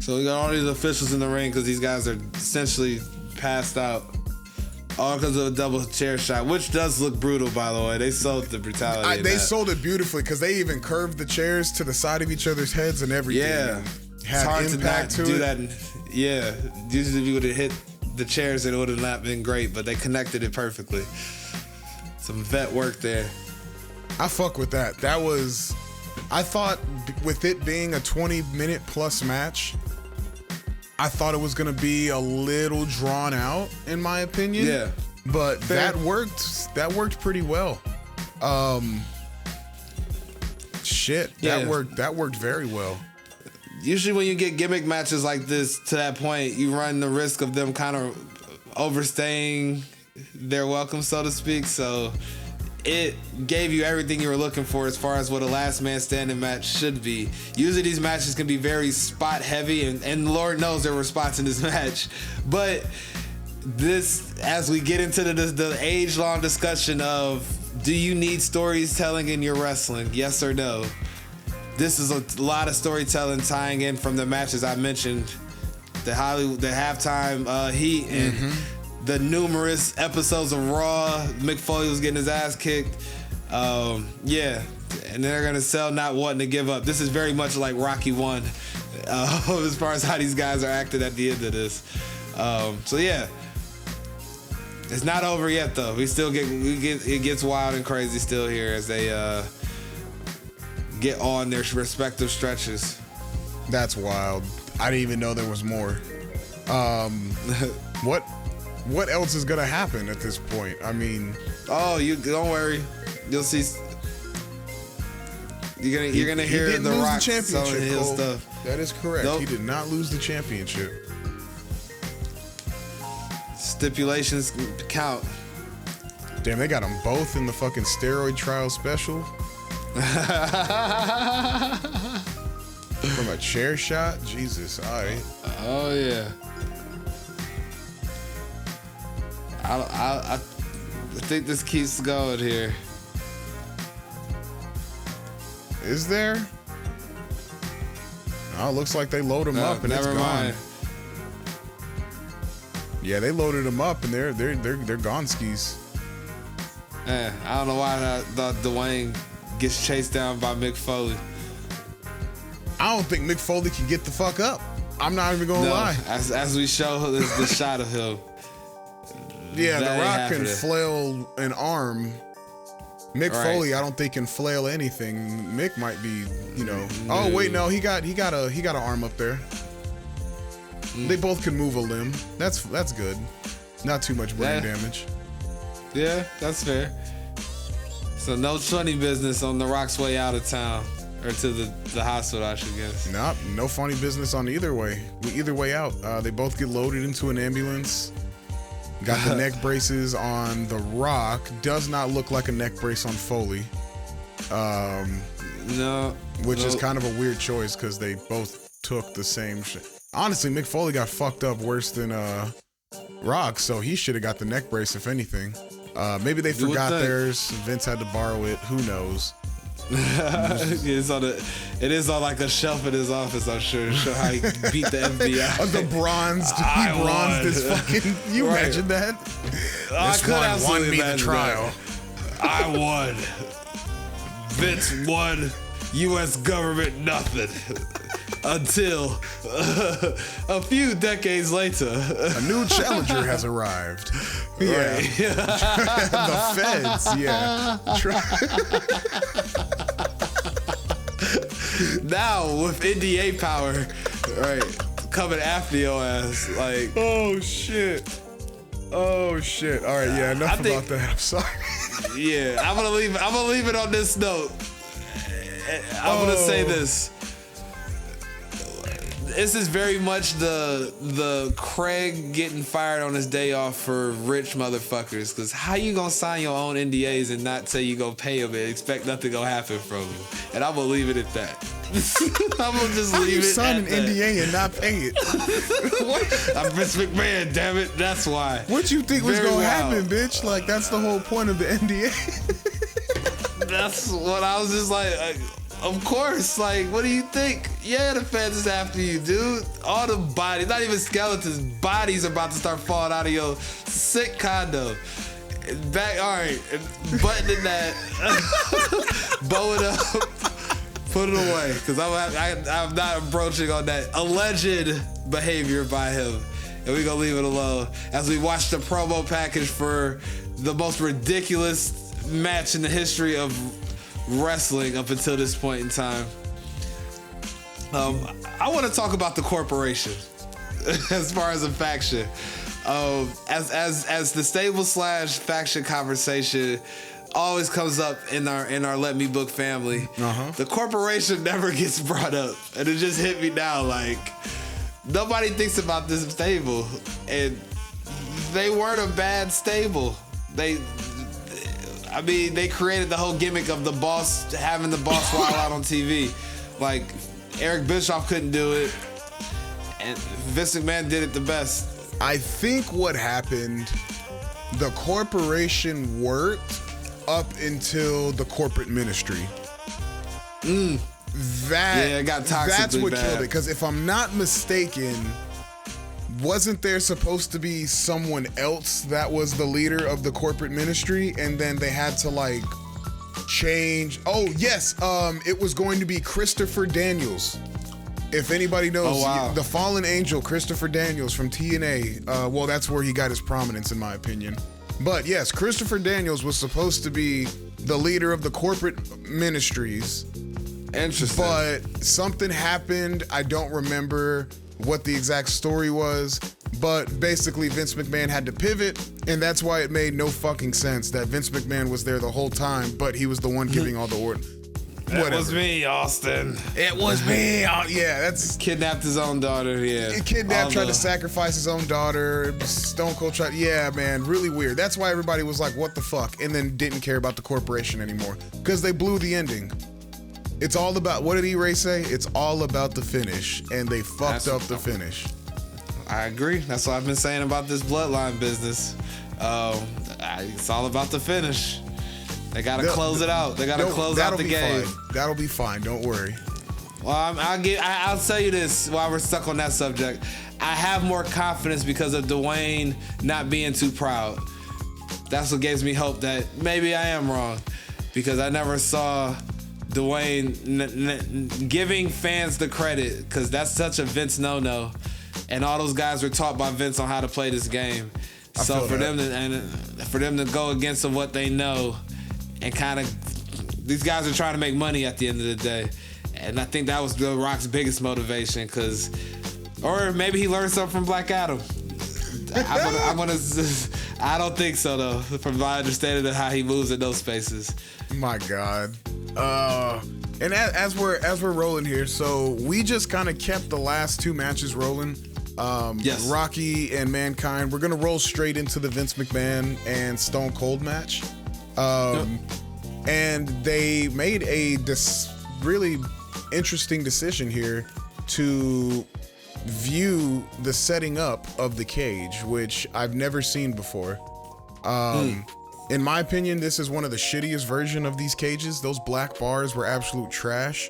So we got all these officials in the ring because these guys are essentially passed out. All because of a double chair shot, which does look brutal, by the way. They sold the brutality. They sold it beautifully because they even curved the chairs to the side of each other's heads and everything. Yeah. Had it's hard impact to not do that. Yeah. Usually if you would have hit the chairs, it would have not been great, but they connected it perfectly. Some vet work there. I fuck with that. I thought with it being a 20-minute plus match, I thought it was going to be a little drawn out, in my opinion. Yeah. But Fair. that worked pretty well. That worked very well. Usually when you get gimmick matches like this to that point, you run the risk of them kind of overstaying their welcome, so to speak. So it gave you everything you were looking for as far as what a last man standing match should be. Usually these matches can be very spot heavy, and Lord knows there were spots in this match. But this, as we get into the age-long discussion of, do you need storytelling in your wrestling? Yes or no? This is a lot of storytelling tying in from the matches I mentioned. The halftime heat and the numerous episodes of Raw. Mick Foley was getting his ass kicked. Yeah, and they're gonna sell not wanting to give up. This is very much like Rocky 1 as far as how these guys are acting at the end of this. So yeah, it's not over yet though. It gets wild and crazy still here as they get on their respective stretches. That's wild. I didn't even know there was more. What else is gonna happen at this point? I mean, you don't worry, you'll see. You're gonna hear The Rock selling his stuff. That is correct. Nope. He did not lose the championship. Stipulations count. Damn, they got them both in the fucking steroid trial special. From a chair shot? Jesus, alright. Oh yeah. I think this keeps going here. Is there? Oh, it looks like they load him up and it's gone. Mind. Yeah, they loaded him up and they're gone skis. Yeah, I don't know why I thought Dwayne gets chased down by Mick Foley. I don't think Mick Foley can get the fuck up. I'm not even gonna lie. As we show the shot of him. Yeah, The Rock can flail an arm. Mick Foley, I don't think can flail anything. Mick might be, Oh wait, no, he got an arm up there. They both can move a limb. That's good. Not too much brain damage. Yeah, that's fair. So no funny business on The Rock's way out of town. Or to the hospital, I should guess. Nope, no funny business on either way. Either way out. They both get loaded into an ambulance. Got the neck braces on The Rock. Does not look like a neck brace on Foley. No. Which is kind of a weird choice because they both took the same shit. Honestly, Mick Foley got fucked up worse than Rock, so he should have got the neck brace if anything. Maybe they forgot theirs. Vince had to borrow it. Who knows? It is on like a shelf in his office, I'm sure. Show how he beat the FBI. The bronzed. He bronzed his fucking. You imagine that? I could absolutely imagine the trial. I won. Vince won. U.S. government nothing. Until a few decades later, a new challenger has arrived. Yeah, the feds. Yeah. Now with NDA power, coming after your ass, like. Oh shit. All right, yeah. Enough about that. I'm sorry. Yeah, I'm gonna leave it on this note. I'm gonna say this. This is very much the Craig getting fired on his day off for rich motherfuckers. Because how you gonna sign your own NDAs and not say you gonna pay them and expect nothing gonna happen from them? And I'm gonna leave it at that. I'm gonna just leave it at that. How you sign an NDA and not pay it? I'm Vince McMahon, damn it. That's why. What you think was gonna happen, bitch? Like, that's the whole point of the NDA. That's what I was just like Of course. Like, what do you think? Yeah, the feds is after you, dude. All the bodies, not even skeletons, bodies are about to start falling out of your sick condo. Back, all right, buttoning that, bow it up, put it away, because I'm not broaching on that alleged behavior by him. And we're going to leave it alone as we watch the promo package for the most ridiculous match in the history of wrestling up until this point in time. I want to talk about the corporation as far as a faction. As the stable / faction conversation always comes up in our Let Me Book family, the corporation never gets brought up, and it just hit me now. Like, nobody thinks about this stable, and they weren't a bad stable. They created the whole gimmick of the boss having the boss wild out on TV. Like, Eric Bischoff couldn't do it, and Vince McMahon did it the best. I think what happened, the corporation worked up until the corporate ministry. It got toxically That's what bad. killed it. Because if I'm not mistaken, wasn't there supposed to be someone else that was the leader of the corporate ministry, and then they had to like change? Oh yes, it was going to be Christopher Daniels. If anybody knows, the fallen angel, Christopher Daniels from TNA, well, that's where he got his prominence, in my opinion. But yes, Christopher Daniels was supposed to be the leader of the corporate ministries. Interesting. But something happened. I don't remember what the exact story was. But basically, Vince McMahon had to pivot, and that's why it made no fucking sense that Vince McMahon was there the whole time, but he was the one giving all the orders. That was me, Austin. It was me. Yeah, that's... Kidnapped his own daughter, yeah. He kidnapped, tried to sacrifice his own daughter. Stone Cold tried... Yeah, man, really weird. That's why everybody was like, what the fuck? And then didn't care about the corporation anymore. Because they blew the ending. It's all about... What did E-Ray say? It's all about the finish. And they fucked up the finish. I agree. That's what I've been saying about this bloodline business. It's all about the finish. They gotta close it out. They gotta close out the game. That'll be fine. Don't worry. Well, I'll tell you this while we're stuck on that subject. I have more confidence because of Dwayne not being too proud. That's what gives me hope that maybe I am wrong, because I never saw Dwayne giving fans the credit, because that's such a Vince no-no, and all those guys were taught by Vince on how to play this game. So for them to go against what they know. And kind of, these guys are trying to make money at the end of the day. And I think that was The Rock's biggest motivation, or maybe he learned something from Black Adam. I don't think so, though, from my understanding of how he moves in those spaces. My God. And as we're rolling here, so we just kind of kept the last two matches rolling. Yes. Rocky and Mankind. We're going to roll straight into the Vince McMahon and Stone Cold match. And they made a really interesting decision here to view the setting up of the cage, which I've never seen before. In my opinion, this is one of the shittiest version of these cages. Those black bars were absolute trash.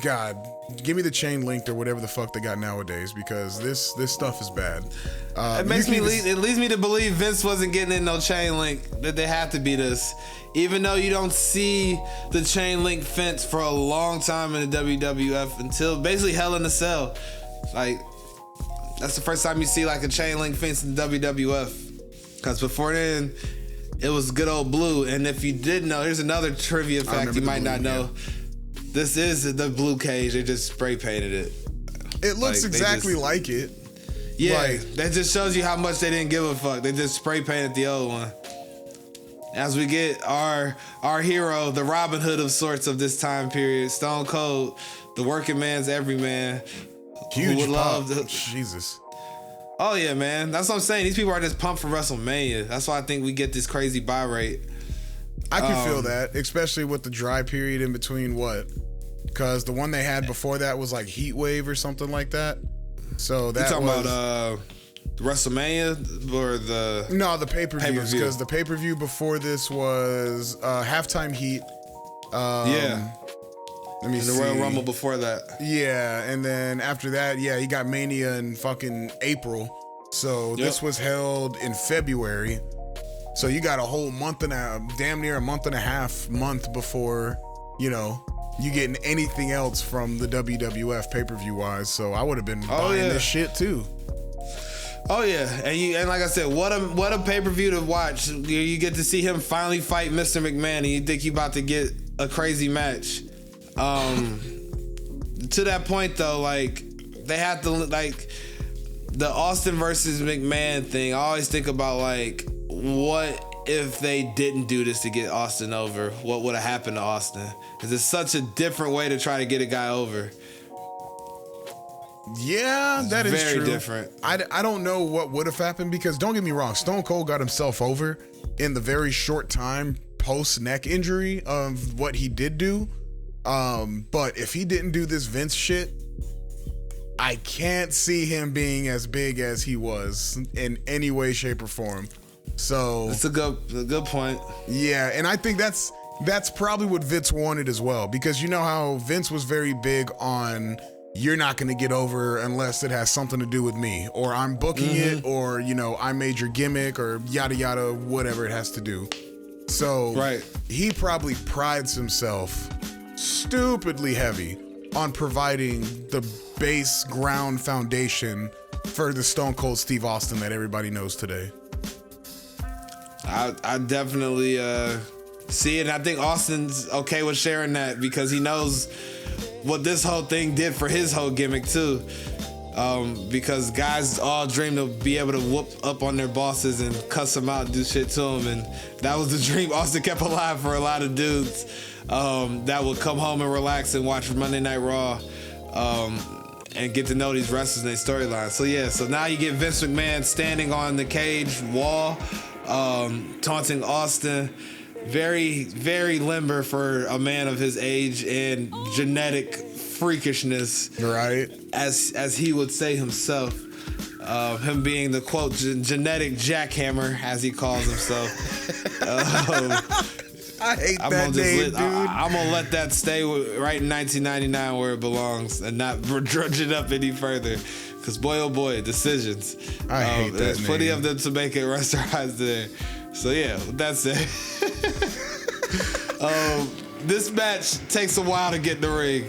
God, give me the chain linked or whatever the fuck they got nowadays, because this stuff is bad. It leads me to believe Vince wasn't getting in no chain link, that they had to be this. Even though you don't see the chain link fence for a long time in the WWF until basically Hell in a Cell. Like, that's the first time you see like a chain link fence in the WWF. Because before then, it was good old blue. And if you did know, here's another trivia fact you might not know. Yeah. This is the blue cage. They just spray painted it. It looks exactly like it. Yeah, that just shows you how much they didn't give a fuck. They just spray painted the old one. As we get our hero, the Robin Hood of sorts of this time period, Stone Cold, the working man's everyman. Huge pop. Jesus. Oh yeah, man. That's what I'm saying. These people are just pumped for WrestleMania. That's why I think we get this crazy buy rate. I can feel that, especially with the dry period in between because the one they had before that was like Heat Wave or something like that. So that you talking about WrestleMania or the pay-per-views, because the pay-per-view before this was Halftime Heat, Yeah. Let me In the see. Royal Rumble before that. Yeah, and then after that, yeah, he got Mania in fucking April. So this was held in February. So you got a whole damn near a month and a half before, you know, you getting anything else from the WWF pay-per-view wise. So I would have been buying this shit too. Oh yeah, and like I said, what a pay-per-view to watch. You get to see him finally fight Mr. McMahon, and you think you about to get a crazy match. To that point though, like they have to like the Austin versus McMahon thing. I always think about like, what if they didn't do this to get Austin over? What would have happened to Austin? Because it's such a different way to try to get a guy over. Yeah, that is very true. different. I don't know what would have happened, because don't get me wrong, Stone Cold got himself over in the very short time post neck injury of what he did do. But if he didn't do this Vince shit, I can't see him being as big as he was in any way, shape, or form. So That's a good point. Yeah, and I think that's probably what Vince wanted as well, because you know how Vince was very big on, you're not going to get over unless it has something to do with me, or I'm booking it, or, you know, I made your gimmick, or yada yada, whatever it has to do. So he probably prides himself stupidly heavy on providing the base ground foundation for the Stone Cold Steve Austin that everybody knows today. I definitely see it. And I think Austin's okay with sharing that, because he knows what this whole thing did for his whole gimmick too. Because guys all dream to be able to whoop up on their bosses and cuss them out and do shit to them, and that was the dream Austin kept alive for a lot of dudes that would come home and relax and watch Monday Night Raw and get to know these wrestlers and their storylines. So yeah, so now you get Vince McMahon standing on the cage wall, taunting Austin. Very, very limber for a man of his age and genetic freakishness, right? As he would say himself, him being the quote genetic jackhammer, as he calls himself. I hate that name, dude. I'm gonna let that stay right in 1999 where it belongs, and not drudge it up any further. Because boy, oh boy, decisions. I hate that There's name. plenty of them to make it restaurants there. So yeah, that's it. This match takes a while to get in the ring.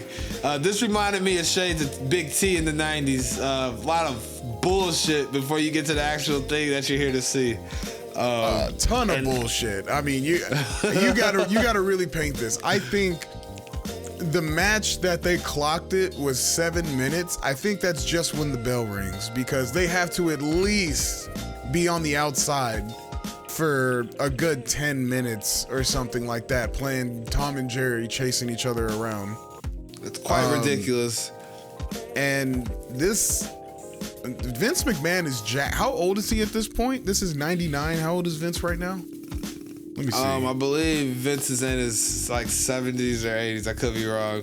This reminded me of shades of Big T in the 90s. A lot of bullshit before you get to the actual thing that you're here to see. A ton of bullshit. I mean, you gotta really paint this. I think the match that they clocked it was 7 minutes. I think that's just when the bell rings, because they have to at least be on the outside for a good 10 minutes or something like that, playing Tom and Jerry chasing each other around. It's quite ridiculous. And this Vince McMahon is jacked. How old is he at this point? This is 99. How old is Vince right now? Let me see. I believe Vince is in his like 70s or 80s. I could be wrong.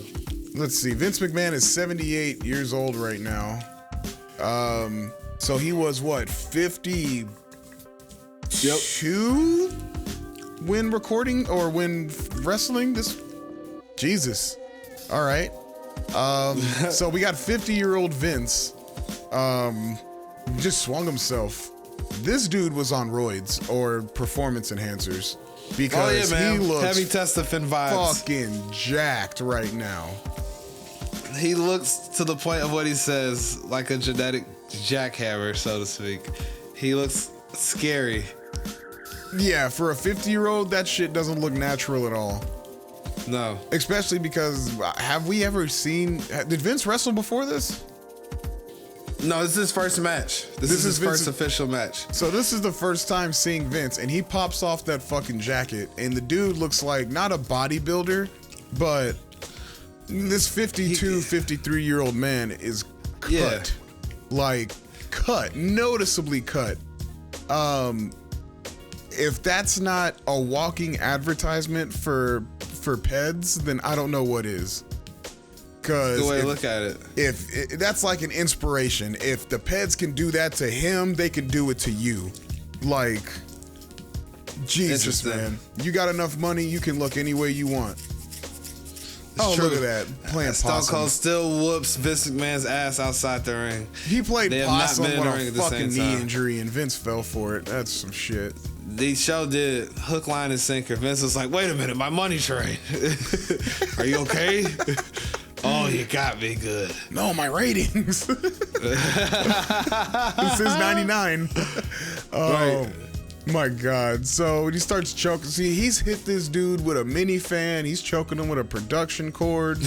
Let's see. Vince McMahon is 78 years old right now. So he was what, 52 when recording or when wrestling this? Jesus. All right. So we got 50-year-old Vince. Just swung himself. This dude was on roids or performance enhancers, because he looks heavy Testafin vibes. Fucking jacked right now. He looks, to the point of what he says, like a genetic jackhammer, so to speak. He looks scary. Yeah, for a 50-year-old, that shit doesn't look natural at all. No. Especially because, have we ever seen... Did Vince wrestle before this? No, this is his first match. This is his first official match. So this is the first time seeing Vince, and he pops off that fucking jacket, and the dude looks like not a bodybuilder, but this 53-year-old man is cut. Yeah. Like, cut. Noticeably cut. If that's not a walking advertisement for Peds, then I don't know what is. Cause good way to look at it. If that's like an inspiration. If the Peds can do that to him, they can do it to you. Like, Jesus, man. You got enough money, you can look any way you want. Oh, true. look at that. Playing Stone possum. Cold still whoops Vince McMahon's ass outside the ring. He played They have not possum been in the with ring a at the fucking same knee time. injury, and Vince fell for it. That's some shit. The show did hook, line, and sinker. Vince was like, wait a minute, my money train. Are you okay? Oh, you got me good. No, my ratings. This is 99. Oh, Right. my God. So when he starts choking, see, he's hit this dude with a mini fan. He's choking him with a production cord.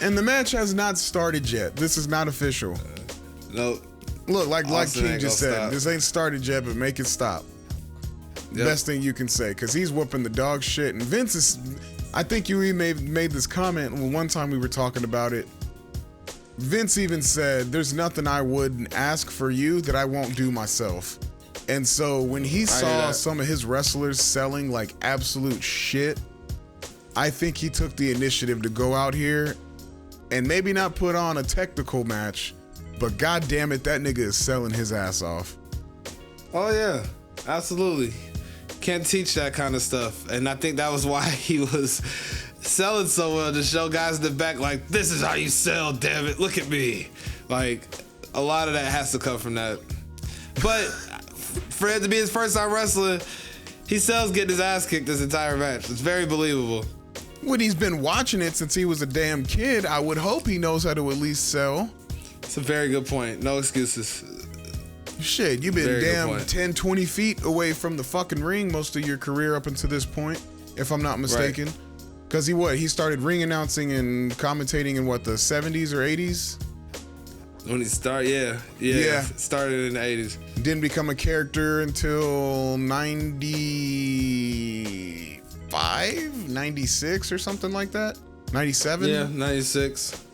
And the match has not started yet. This is not official. No. Look, like Austin King ain't just gonna said, stop. this ain't started yet, but make it stop. Yep. Best thing you can say, because he's whooping the dog shit. And Vince is, I think you even made this comment one time we were talking about it. Vince even said, there's nothing I wouldn't ask for you that I won't do myself. And so when he saw some of his wrestlers selling like absolute shit, I think he took the initiative to go out here and maybe not put on a technical match, but god damn it, that nigga is selling his ass off. Oh, yeah. Absolutely. Can't teach that kind of stuff. And I think that was why he was selling so well, to show guys in the back, like, this is how you sell, damn it. Look at me. Like, a lot of that has to come from that. But for it to be his first time wrestling, he sells getting his ass kicked this entire match. It's very believable. When he's been watching it since he was a damn kid, I would hope he knows how to at least sell. It's a very good point. No excuses. Shit, you've been Very good damn point. 10, 20 feet away from the fucking ring most of your career up until this point, if I'm not mistaken. Because he started ring announcing and commentating in what, the 70s or 80s? When he started, yeah. Started in the 80s. Didn't become a character until 95, 96 or something like that? 97? Yeah, 96.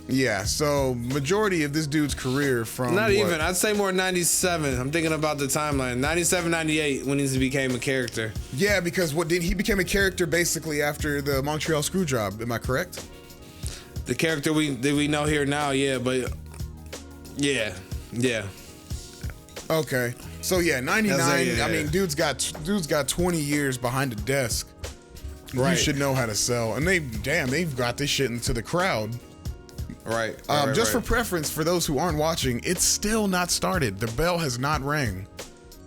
Yeah, so majority of this dude's career from Not what? even. I'd say more 97. I'm thinking about the timeline. 97, 98 when he became a character. Yeah, because he became a character basically after the Montreal Screwjob, am I correct? The character we know here now, yeah, but yeah. Okay. So yeah, 99, Yeah. I mean, dude's got 20 years behind the desk. Right. You should know how to sell. And they've got this shit into the crowd. Right. Just for preference, for those who aren't watching, it's still not started. The bell has not rang.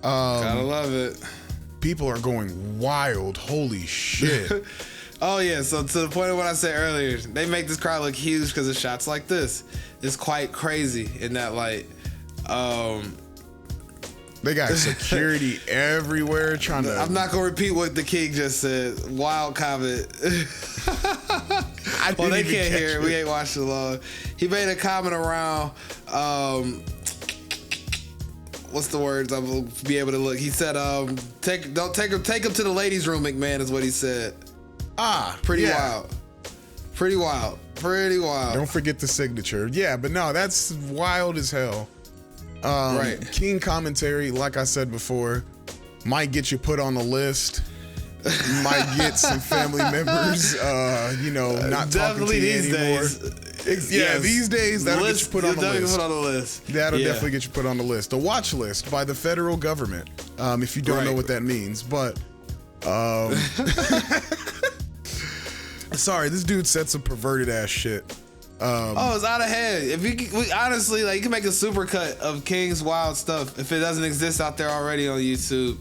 Gotta love it. People are going wild. Holy shit. Oh yeah, so to the point of what I said earlier, they make this crowd look huge because of shots like this. It's quite crazy in that light. They got security everywhere trying to... I'm not gonna repeat what the King just said. Wild comment. Well, they can't hear it. We ain't watched it long. He made a comment around, what's the words? I will be able to look. He said, take him to the ladies' room, McMahon, is what he said. Pretty wild. Pretty wild. Don't forget the signature. Yeah, but no, that's wild as hell. Right. King commentary, like I said before, might get you put on the list. Might get some family members, not talking to you anymore. These days, that'll get you put on the list. That'll definitely get you put on the list. The watch list by the federal government, if you don't know what that means. But, sorry, this dude said some perverted ass shit. It's out of hand. If we honestly, you can make a supercut of King's wild stuff if it doesn't exist out there already on YouTube.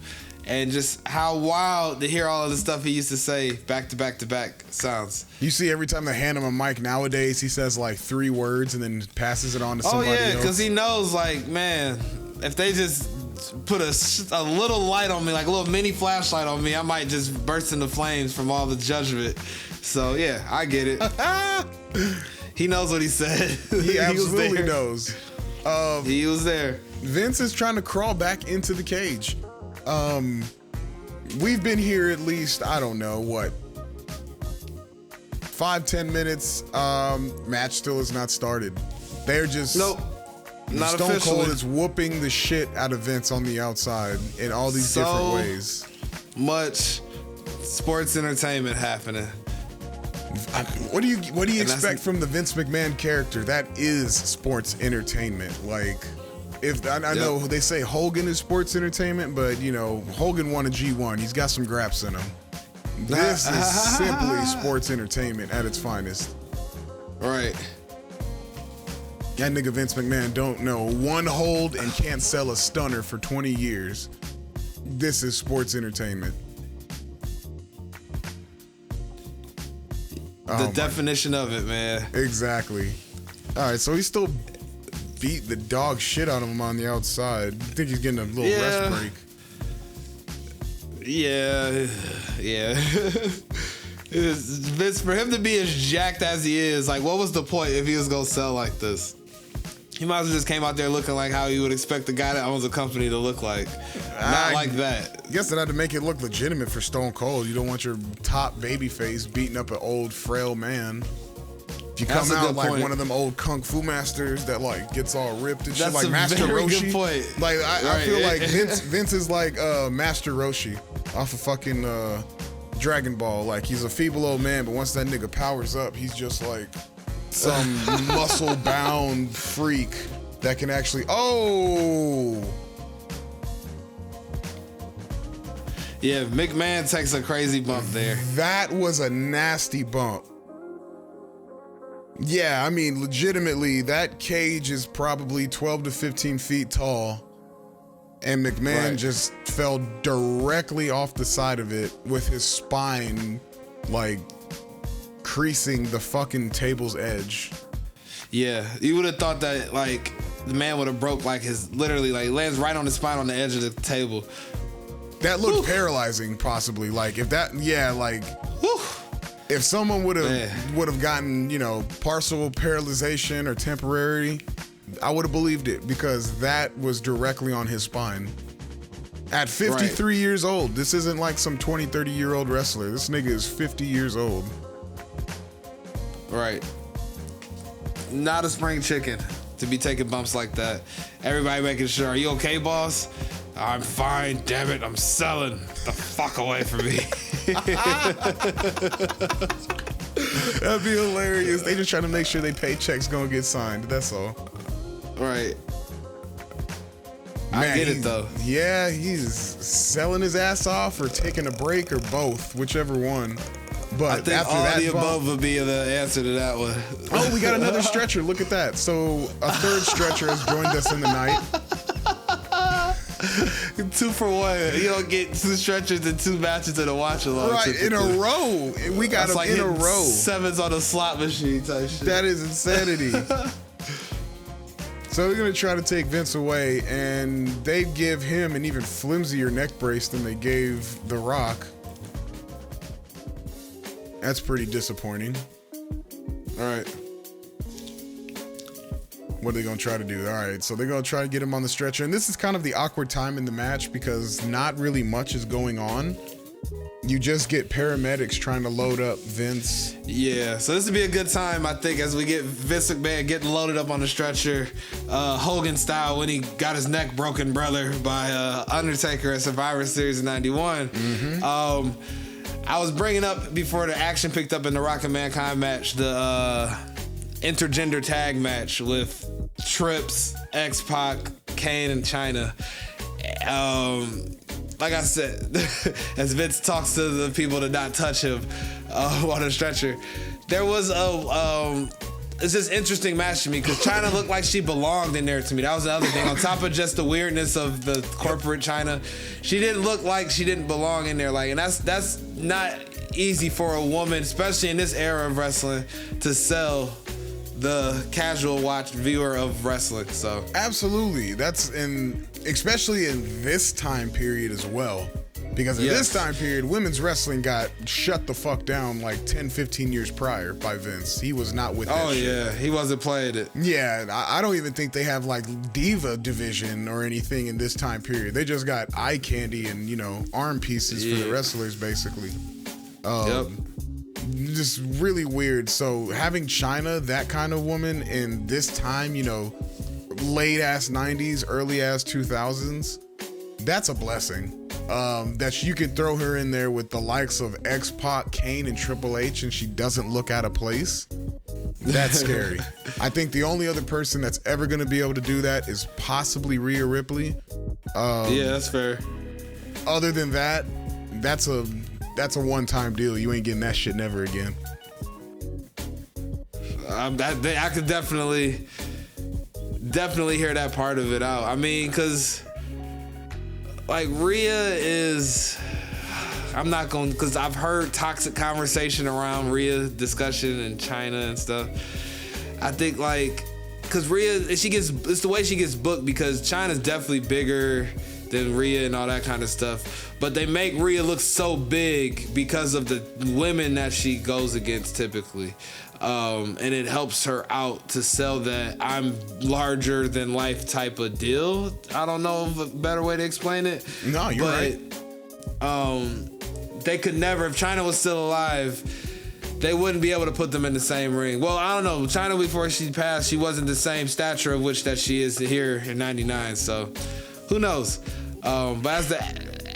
And just how wild to hear all of the stuff he used to say back to back to back sounds. You see, every time they hand him a mic nowadays, he says like 3 words and then passes it on to somebody else. Because he knows, man, if they just put a little light on me, like a little mini flashlight on me, I might just burst into flames from all the judgment. So yeah, I get it. He knows what he said. He absolutely knows. He was there. Vince is trying to crawl back into the cage. We've been here at least, I don't know, 5-10 minutes. Match still has not started. They're just... Nope. Not Stone officially. Cold is whooping the shit out of Vince on the outside in all these different ways. Much sports entertainment happening. What do you expect from the Vince McMahon character? That is sports entertainment. I know they say Hogan is sports entertainment, but Hogan won a G1. He's got some graps in him. This is simply sports entertainment at its finest. Right. That nigga Vince McMahon don't know one hold and can't sell a stunner for 20 years. This is sports entertainment. The definition of it, man. Exactly. All right, so he still beat the dog shit out of him on the outside. I think he's getting a little rest break. Yeah. Vince, for him to be as jacked as he is, like, what was the point if he was gonna sell like this? He might as well just came out there looking like how you would expect the guy that owns a company to look like. Not like that. I guess it had to make it look legitimate for Stone Cold. You don't want your top baby face beating up an old, frail man. If you come out like one of them old kung fu masters that like gets all ripped and shit, like Master Roshi. Good point. Like I feel like Vince is like Master Roshi off of fucking Dragon Ball. Like he's a feeble old man, but once that nigga powers up, he's just like some muscle bound freak that can actually Yeah, McMahon takes a crazy bump there. That was a nasty bump. Yeah, I mean, legitimately, that cage is probably 12 to 15 feet tall. And McMahon just fell directly off the side of it with his spine, like, creasing the fucking table's edge. Yeah, you would have thought that, like, the man would have broke, like, literally, like, lands right on his spine on the edge of the table. That looked paralyzing, possibly. Like, if that, if someone would have gotten, you know, partial paralyzation or temporary, I would have believed it because that was directly on his spine. At 53 years old, this isn't like some 20, 30-year-old wrestler. This nigga is 50 years old. Right. Not a spring chicken to be taking bumps like that. Everybody making sure, are you okay, boss? I'm fine, damn it, I'm selling. The fuck away from me. That'd be hilarious. They just trying to make sure they paychecks gonna get signed. That's all. Right. Man, I get it though. Yeah, he's selling his ass off or taking a break or both, whichever one. But I think after all that the bump, above would be the answer to that one. Oh, we got another stretcher. Look at that. So a third stretcher has joined us in the night. 2 for 1. You don't get 2 stretchers and 2 matches in a watch along. Right, in a row. We got them like in a row. 7s on a slot machine type shit. That is insanity. So they're going to try to take Vince away, and they give him an even flimsier neck brace than they gave The Rock. That's pretty disappointing. All right. What are they going to try to do? All right, so they're going to try to get him on the stretcher. And this is kind of the awkward time in the match because not really much is going on. You just get paramedics trying to load up Vince. Yeah, so this would be a good time, I think, as we get Vince McMahon getting loaded up on the stretcher, Hogan style, when he got his neck broken, brother, by Undertaker at Survivor Series in '91. I was bringing up before the action picked up in the Rock and Mankind match, the intergender tag match with Trips, X-Pac, Kane, and Chyna. Like I said, as Vince talks to the people to not touch him on a stretcher, there was it's just interesting match to me because Chyna looked like she belonged in there to me. That was the other thing. On top of just the weirdness of the corporate Chyna, she didn't look like she didn't belong in there. Like, and that's not easy for a woman, especially in this era of wrestling, to sell the casual watch viewer of wrestling. So absolutely, especially in this time period as well, because in this time period women's wrestling got shut the fuck down like 10-15 years prior by Vince. He was not with that shit. He wasn't playing it. Yeah, I don't even think they have like diva division or anything in this time period. They just got eye candy and, you know, arm pieces for the wrestlers basically. Just really weird. So having Chyna, that kind of woman in this time, you know, late ass 90s, early ass 2000s, that's a blessing. That you could throw her in there with the likes of X-Pac, Kane, and Triple H, and she doesn't look out of place. That's scary. I think the only other person that's ever going to be able to do that is possibly Rhea Ripley. Yeah, that's fair. Other than that, that's a that's a one-time deal. You ain't getting that shit never again. I could definitely hear that part of it out. I mean, because like Rhea is, I'm not going, because I've heard toxic conversation around Rhea discussion in China and stuff. I think like, because Rhea, it's the way she gets booked, because China's definitely bigger than Rhea and all that kind of stuff. But they make Rhea look so big because of the women that she goes against typically. And it helps her out to sell that I'm larger than life type of deal. I don't know of a better way to explain it. No, you're right. They could never, if China was still alive, they wouldn't be able to put them in the same ring. Well, I don't know. China, before she passed, she wasn't the same stature of which that she is here in 99. So who knows? But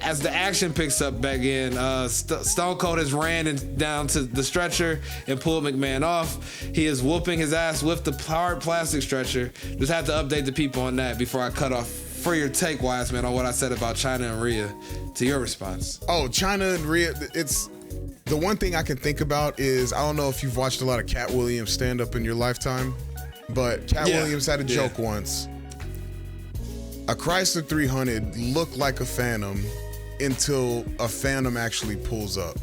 as the action picks up back in, Stone Cold has ran down to the stretcher and pulled McMahon off. He is whooping his ass with the hard plastic stretcher. Just have to update the people on that before I cut off. For your take, WiseMan, on what I said about China and Rhea, to your response. Oh, China and Rhea, it's the one thing I can think about is, I don't know if you've watched a lot of Cat Williams stand up in your lifetime, but Cat Williams had a joke once. A Chrysler 300 looked like a Phantom until a Phantom actually pulls up.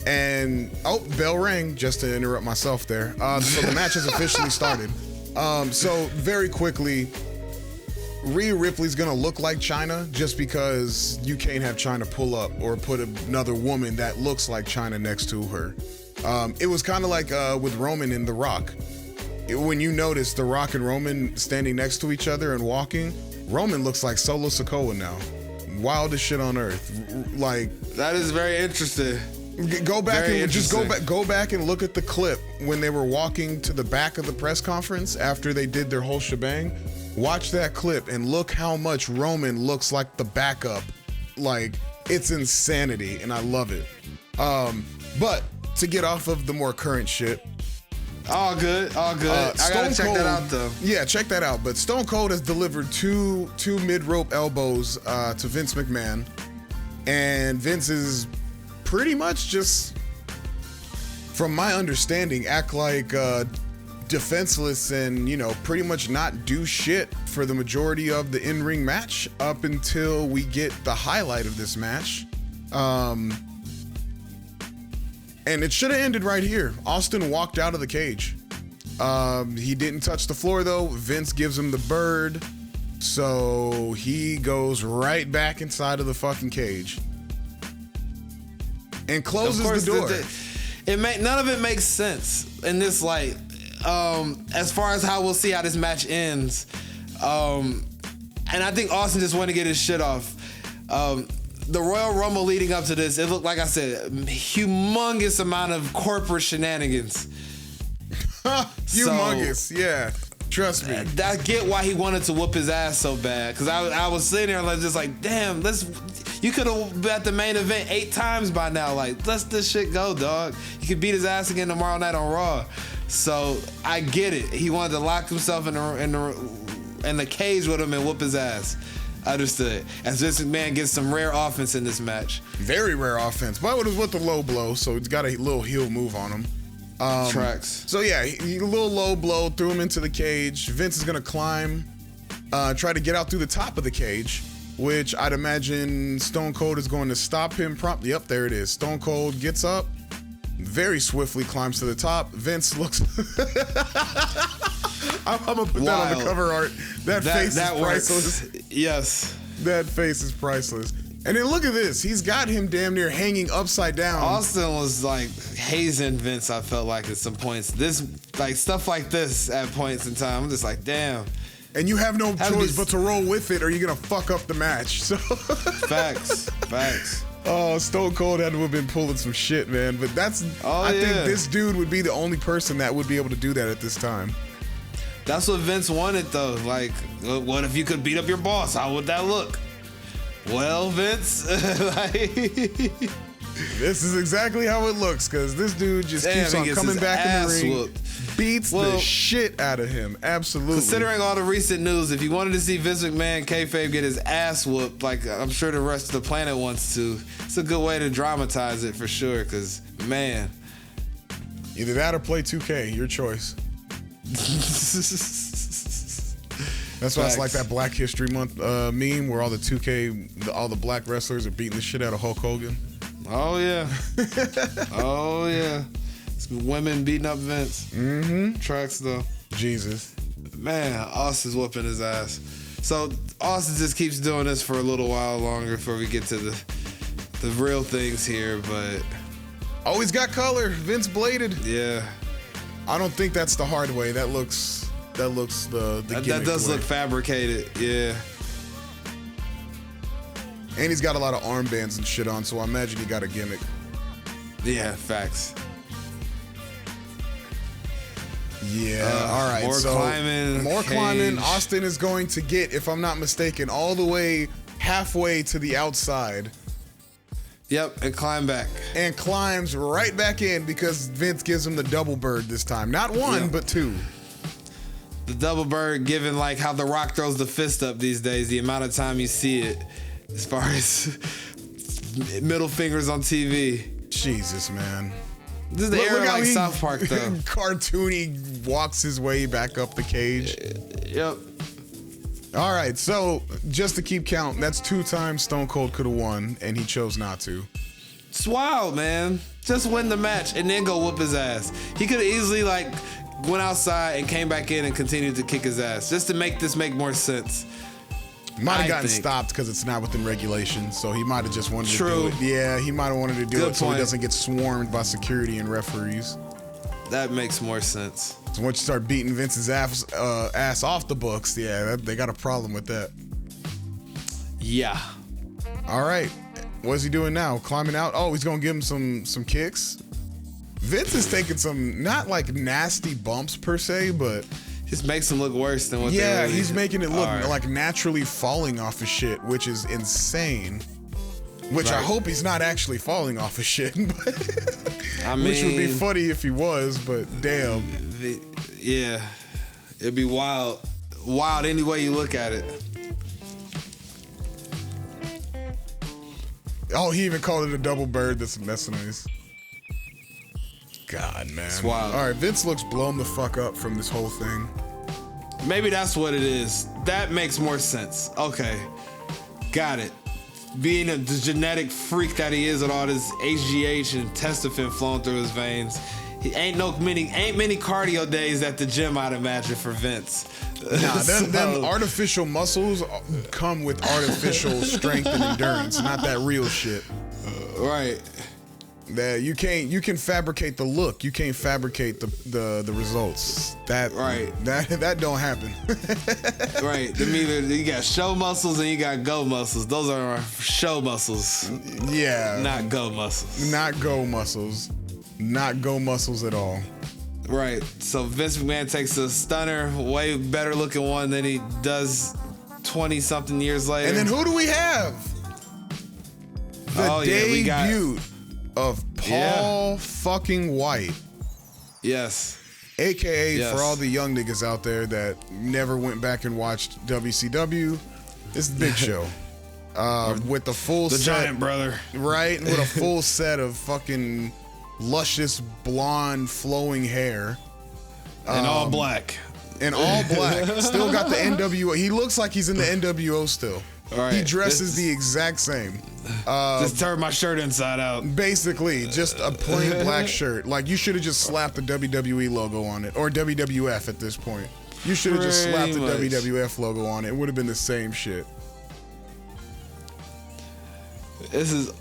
And, bell rang, just to interrupt myself there. So the match has officially started. So very quickly, Rhea Ripley's gonna look like China just because you can't have China pull up or put another woman that looks like China next to her. It was kind of like with Roman and The Rock. When you notice The Rock and Roman standing next to each other and walking, Roman looks like Solo Sikoa now. Wildest shit on earth. Like, that is very interesting. Go back and just go back and look at the clip when they were walking to the back of the press conference after they did their whole shebang. Watch that clip and look how much Roman looks like the backup. Like, it's insanity, and I love it. But to get off of the more current shit. All good. I gotta check that out, though. Yeah, check that out. But Stone Cold has delivered two mid-rope elbows to Vince McMahon. And Vince is pretty much just, from my understanding, act like defenseless and, pretty much not do shit for the majority of the in-ring match up until we get the highlight of this match. And it should have ended right here. Austin walked out of the cage. He didn't touch the floor though. Vince gives him the bird. So he goes right back inside of the fucking cage and closes the door. None of it makes sense in this light. As far as how we'll see how this match ends. And I think Austin just wanted to get his shit off. The Royal Rumble leading up to this, it looked, like I said, humongous amount of corporate shenanigans. Humongous, yeah. Trust me. I get why he wanted to whoop his ass so bad. Because I was sitting there and just like, damn, you could have been at the main event 8 times by now. Like, let's this shit go, dog. You could beat his ass again tomorrow night on Raw. So I get it. He wanted to lock himself in the cage with him and whoop his ass. Understood. As Vince McMahon gets some rare offense in this match. Very rare offense. But it was with the low blow, so he's got a little heel move on him. Tracks. So yeah, a little low blow, threw him into the cage. Vince is gonna climb, try to get out through the top of the cage, which I'd imagine Stone Cold is going to stop him promptly. Up there it is. Stone Cold gets up, very swiftly climbs to the top. Vince looks. I'm gonna put that on the cover art. That face is priceless. Works. Yes. That face is priceless. And then look at this. He's got him damn near hanging upside down. Austin was like hazing Vince, I felt like at some points. This, like, stuff like this at points in time. I'm just like, damn. And you have no choice but to roll with it or you're going to fuck up the match. So Facts. Oh, Stone Cold had to have been pulling some shit, man. But I think this dude would be the only person that would be able to do that at this time. That's what Vince wanted, though. Like, what if you could beat up your boss? How would that look? Well, Vince, this is exactly how it looks, because this dude just keeps on coming back in the ring. beats the shit out of him. Absolutely. Considering all the recent news, if you wanted to see Vince McMahon kayfabe get his ass whooped, like I'm sure the rest of the planet wants to, it's a good way to dramatize it for sure. Because man, either that or play 2K. Your choice. That's why it's like that Black History Month meme where all the 2K, all the black wrestlers are beating the shit out of Hulk Hogan. Oh yeah. Oh yeah. It's women beating up Vince. Mm-hmm. Tracks though. Jesus. Man, Austin's whooping his ass. So Austin just keeps doing this for a little while longer before we get to the real things here, but oh, he's got color. Vince bladed. Yeah. I don't think that's the hard way. That looks the that does way. look fabricated. Yeah. And he's got a lot of armbands and shit on, so I imagine he got a gimmick. Yeah, facts. Yeah, all right. More climbing. Austin is going to get, if I'm not mistaken, all the way halfway to the outside. Yep, and climb back. And climbs right back in because Vince gives him the double bird this time. Not one, but two. The double bird, given like how The Rock throws the fist up these days, the amount of time you see it, as far as middle fingers on TV. Jesus, man. This is the era like South Park, though. Cartoony walks his way back up the cage. Yep. All right, so just to keep count, that's 2 times Stone Cold could have won, and he chose not to. It's wild, man. Just win the match and then go whoop his ass. He could have easily like went outside and came back in and continued to kick his ass just to make this make more sense. Might have gotten stopped because it's not within regulation, so he might have just wanted to do it. Yeah, he might have wanted to do it so he doesn't get swarmed by security and referees. That makes more sense. So once you start beating Vince's ass off the books, yeah, they got a problem with that. Yeah. All right, what's he doing now? Climbing out? Oh, he's gonna give him some kicks. Vince is taking some not like nasty bumps per se, but just makes him look worse than what. Yeah, really, he's making it look like naturally falling off of shit, which is insane. Which I hope he's not actually falling off of shit. I mean, which would be funny if he was, but damn. Yeah, it'd be wild any way you look at it. Oh, he even called it a double bird. That's nice. God, man. It's wild. All right, Vince looks blown the fuck up from this whole thing. Maybe that's what it is. That makes more sense. Okay, got it. Being the genetic freak that he is with all this HGH and testosterone flowing through his veins, he ain't many cardio days at the gym, I'd imagine, for Vince. Nah, them artificial muscles come with artificial strength and endurance, not that real shit. Right. That you can fabricate the look, you can't fabricate the results. That don't happen. Right. You got show muscles and you got go muscles. Those are our show muscles. Yeah. Not go muscles. Not go muscles. Not go muscles at all. Right. So Vince McMahon takes a stunner, way better looking one than he does 20 something years later. And then who do we have? The debut of Paul fucking White. Yes. AKA for all the young niggas out there that never went back and watched WCW, it's the Big Show. With the full set. The Giant Brother. Right? And with a full set of fucking luscious blonde flowing hair. And all black. And all black. Still got the NWO. He looks like he's in the NWO still. Right. He dresses the exact same. Just turn my shirt inside out. Basically, just a plain black shirt. Like, you should have just slapped the WWE logo on it. Or WWF at this point. You should have just slapped the WWF logo on it. It would have been the same shit. This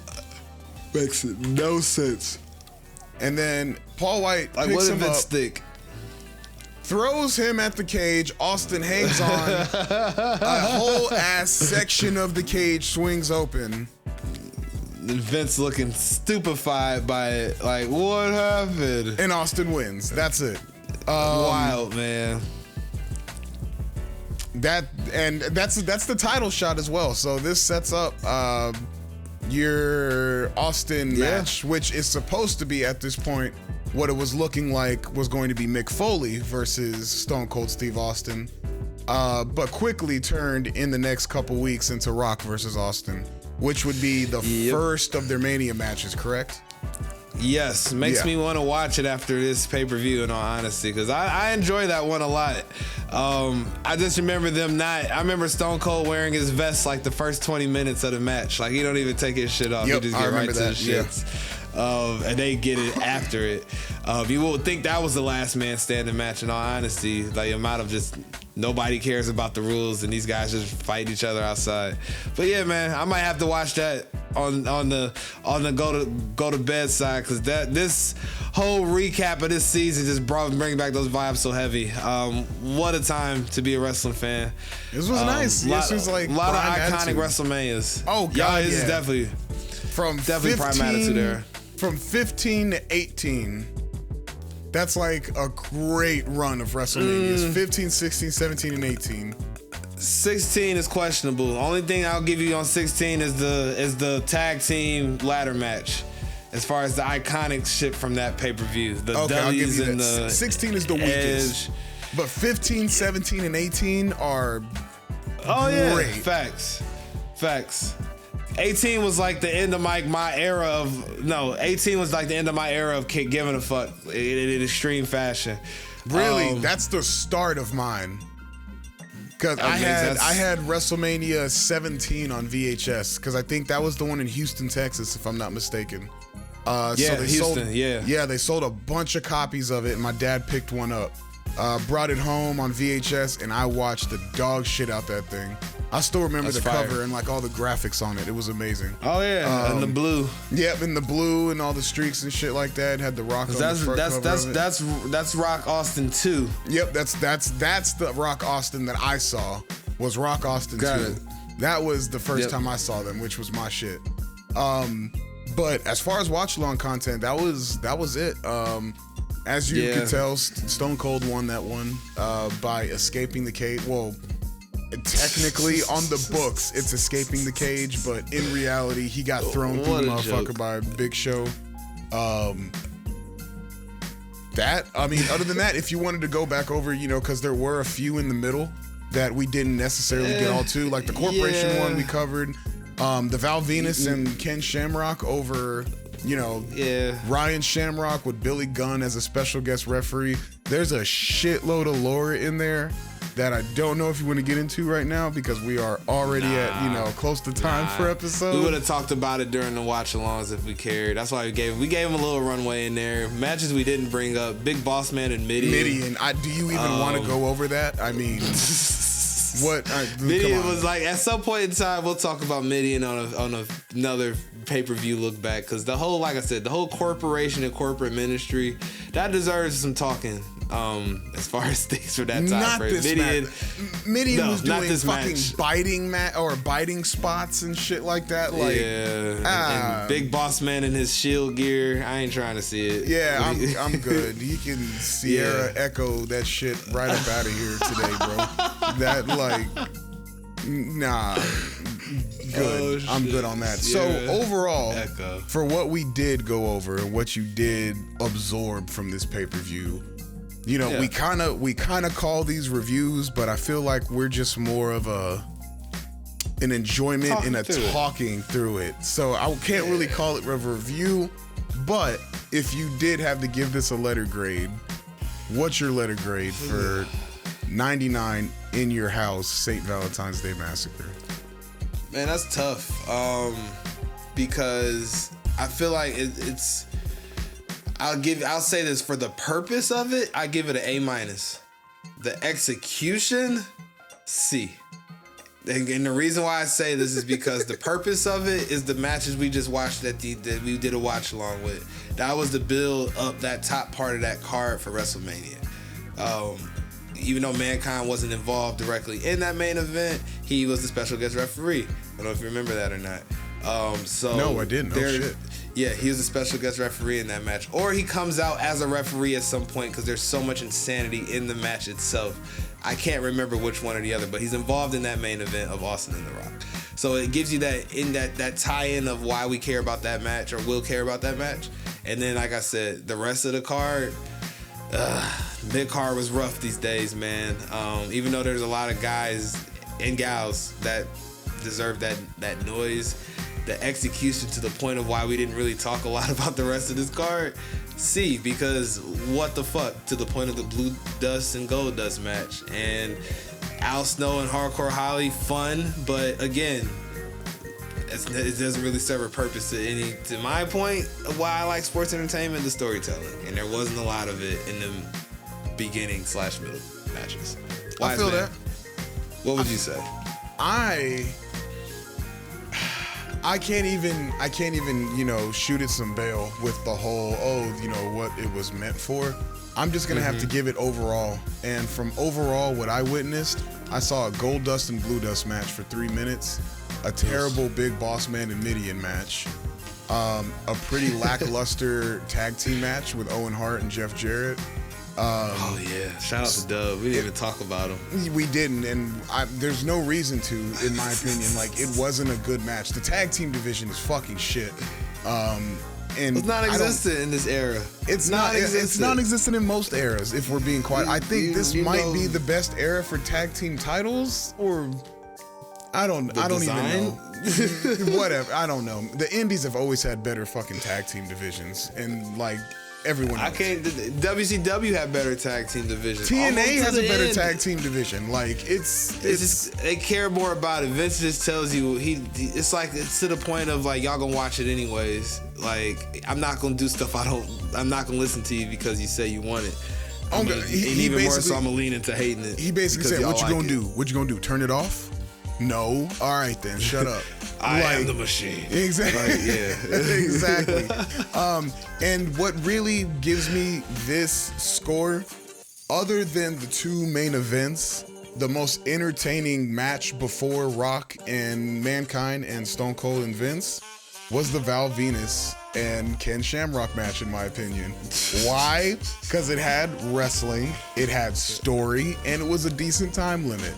makes no sense. And then Paul White like, picks what him did up, Vince think? throws him at the cage. Austin hangs on. A whole ass section of the cage swings open. And Vince looking stupefied by it. Like, what happened? And Austin wins. That's it. Wild, man. That's the title shot as well. So this sets up your Austin match, which is supposed to be at this point what it was looking like was going to be Mick Foley versus Stone Cold Steve Austin, but quickly turned in the next couple weeks into Rock versus Austin, which would be the first of their Mania matches, correct? Yes, makes me want to watch it after this pay-per-view, in all honesty, because I enjoy that one a lot. I just remember I remember Stone Cold wearing his vest like the first 20 minutes of the match. Like, he don't even take his shit off. He just get right to the shits. And they get it after it. You would think that was the last man standing match, in all honesty. Like, the amount of just nobody cares about the rules and these guys just fight each other outside. But yeah, man, I might have to watch that on the go to bed side, because this whole recap of this season just bring back those vibes so heavy. What a time to be a wrestling fan. This was nice. This was like a lot of iconic attitude. WrestleManias. Oh god, this is definitely from prime attitude era. From 15 to 18. That's like a great run of WrestleManias. 15, 16, 17, and 18. 16 is questionable. Only thing I'll give you on 16 is the tag team ladder match. As far as the iconic shit from that pay-per-view. The W's and the 16 is the weakest. But 15, 17, and 18 are great. Facts. 18 was like the end of my era of 18 was like the end of my era of giving a fuck in extreme fashion. Really, that's the start of mine. Because I had WrestleMania 17 on VHS, because I think that was the one in Houston, Texas, if I'm not mistaken. They sold a bunch of copies of it, and my dad picked one up. Brought it home on VHS, and I watched the dog shit out that thing. I still remember the cover and like all the graphics on it. It was amazing. Oh yeah, and the blue. Yep, and the blue and all the streaks and shit like that. Had the Rock on the front cover of it. That's Rock Austin 2. Yep, that's the Rock Austin that I saw. Was Rock Austin 2. That was the first time I saw them, which was my shit. But as far as watch along content, that was it. As you could tell, Stone Cold won that one by escaping the cage. Well, technically on the books, it's escaping the cage, but in reality, he got thrown through the motherfucker by Big Show. Other than that, if you wanted to go back over, because there were a few in the middle that we didn't necessarily get all to, like the Corporation one we covered, the Val Venus and Ken Shamrock over, Ryan Shamrock with Billy Gunn as a special guest referee. There's a shitload of lore in there that I don't know if you want to get into right now, because we are already at close to time for episode. We would have talked about it during the watch-alongs if we cared. That's why we gave him a little runway in there. Matches we didn't bring up: Big Boss Man and Midian. Do you even want to go over that? I mean, what? Midian was like, at some point in time, we'll talk about Midian on another pay-per-view look back, because the whole, like I said, the whole corporation and corporate ministry, that deserves some talking. As far as things for that time frame, Midian was doing fucking biting spots and shit like that. Like, and Big Boss Man in his Shield gear. I ain't trying to see it. Yeah, I'm good. You can Sierra Echo that shit right up out of here today, bro. That good. Oh, I'm good on that. So overall, for what we did go over and what you did absorb from this pay-per-view, we kind of call these reviews, but I feel like we're just more of an enjoyment talking through it. So I can't really call it a review, but if you did have to give this a letter grade, what's your letter grade for 99 In Your House St. Valentine's Day Massacre? Man, that's tough. Because I feel like it's. I'll say this, for the purpose of it, I give it an A-. The execution, C. And the reason why I say this is because the purpose of it is the matches we just watched that we did a watch along with. That was to build up that top part of that card for WrestleMania. Even though Mankind wasn't involved directly in that main event, he was the special guest referee. I don't know if you remember that or not. No, I didn't. Oh, shit. Yeah, he was a special guest referee in that match. Or he comes out as a referee at some point, because there's so much insanity in the match itself. I can't remember which one or the other, but he's involved in that main event of Austin and The Rock. So it gives you that tie-in of why we care about that match, or will care about that match. And then, like I said, the rest of the card, mid card was rough these days, man. Even though there's a lot of guys and gals that deserve that noise, the execution to the point of why we didn't really talk a lot about the rest of this card. C, because what the fuck, to the point of the Blue Dust and Gold Dust match. And Al Snow and Hardcore Holly, fun, but again, it doesn't really serve a purpose to my point of why I like sports entertainment, the storytelling. And there wasn't a lot of it in the beginning/middle matches. I feel that. What would you say? I can't even, shoot it some bail with the whole, what it was meant for. I'm just going to have to give it overall. And from overall, what I witnessed, I saw a Gold Dust and Blue Dust match for 3 minutes, a terrible Big Boss Man and Midian match, a pretty lackluster tag team match with Owen Hart and Jeff Jarrett. Oh yeah, shout out to Dub. We didn't even talk about him. We didn't, and there's no reason to, in my opinion. Like, it wasn't a good match. The tag team division is fucking shit. And it's non-existent in this era. It's non-existent in most eras, if we're being quiet. I think this might be the best era for tag team titles, or I don't even know. Whatever, I don't know. The Indies have always had better fucking tag team divisions, and like, everyone knows. WCW had better tag team divisions. TNA has a better tag team division. Like, it's just, they care more about it. Vince just tells you it's to the point of like, y'all gonna watch it anyways. Like, I'm not gonna do stuff I'm not gonna listen to you because you say you want it. Even more so, I'm gonna lean into hating it. He basically said, "What you gonna do? What you gonna do? Turn it off? No. All right then, shut up." I am the machine. Exactly. Like, yeah. Exactly. And what really gives me this score, other than the 2 main events, the most entertaining match before Rock and Mankind and Stone Cold and Vince was the Val Venus and Ken Shamrock match, in my opinion. Why? Because it had wrestling, it had story, and it was a decent time limit.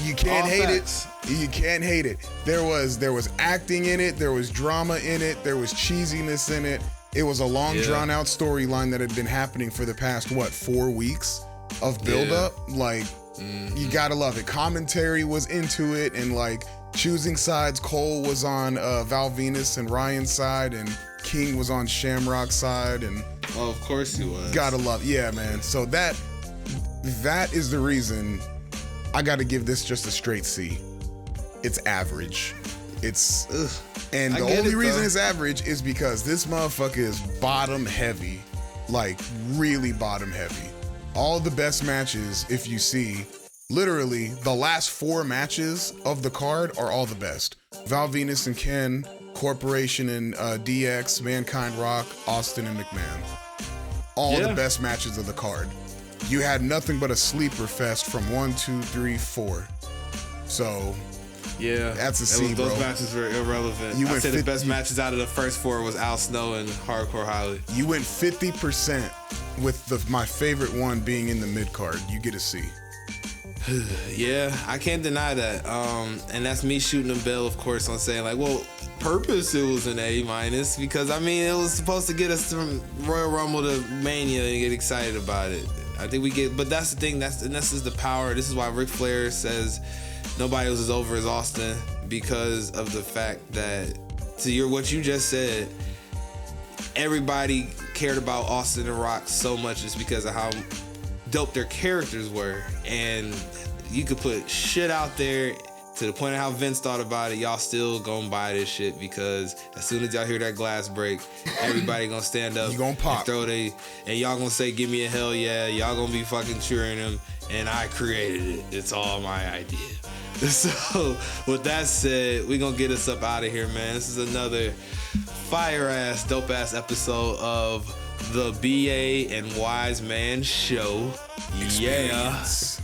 You can't hate it. You can't hate it. There was acting in it. There was drama in it. There was cheesiness in it. It was a long, drawn out storyline that had been happening for the past 4 weeks of build up. Like, you gotta love it. Commentary was into it, and like, choosing sides. Cole was on Val Venus and Ryan's side, and King was on Shamrock's side, and of course he was. Gotta love, yeah, man. So that is the reason I got to give this just a straight C. It's average. And the only reason it's average is because this motherfucker is bottom heavy, like really bottom heavy. All the best matches, if you see, literally the last 4 matches of the card are all the best. Val Venus and Ken, Corporation and DX, Mankind, Rock, Austin and McMahon. All the best matches of the card. You had nothing but a sleeper fest from 1, 2, 3, 4. So, yeah, that's a C, bro. Those matches were irrelevant. I said the best matches out of the first 4 was Al Snow and Hardcore Holly. You went 50% with my favorite one being in the mid card. You get a C. Yeah, I can't deny that. And that's me shooting a bill, of course, on saying like, well, purpose it was an A- because I mean, it was supposed to get us from Royal Rumble to Mania and get excited about it. I think we get, but that's the thing. This is the power. This is why Ric Flair says nobody was as over as Austin, because of the fact that, what you just said, everybody cared about Austin and Rock so much just because of how dope their characters were, and you could put shit out there to the point of how Vince thought about it. Y'all still gonna buy this shit because as soon as y'all hear that glass break, everybody gonna stand up. You gonna pop. And y'all gonna say, "Give me a hell yeah." Y'all gonna be fucking cheering him, and I created it. It's all my idea. So with that said, we gonna get us up out of here, man. This is another fire ass, dope ass episode of the BA and WiseMan show. Experience.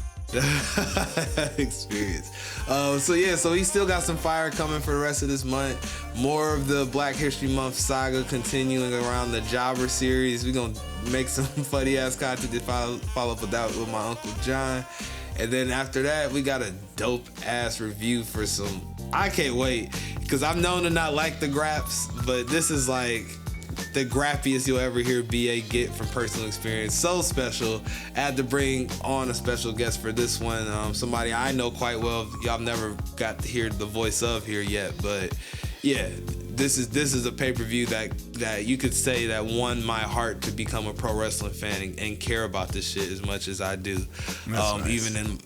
Experience. So he still got some fire coming for the rest of this month. More of the Black History Month saga continuing around the Jobber series. We're gonna make some funny ass content to follow up with that with my Uncle John. And then after that, we got a dope ass review for some. I can't wait, because I'm known to not like the graps, but this is like the grappiest you'll ever hear BA get from personal experience. So special. I had to bring on a special guest for this one. Somebody I know quite well. Y'all never got to hear the voice of here yet, but yeah, this is a pay-per-view that you could say that won my heart to become a pro wrestling fan and care about this shit as much as I do. Nice. Even in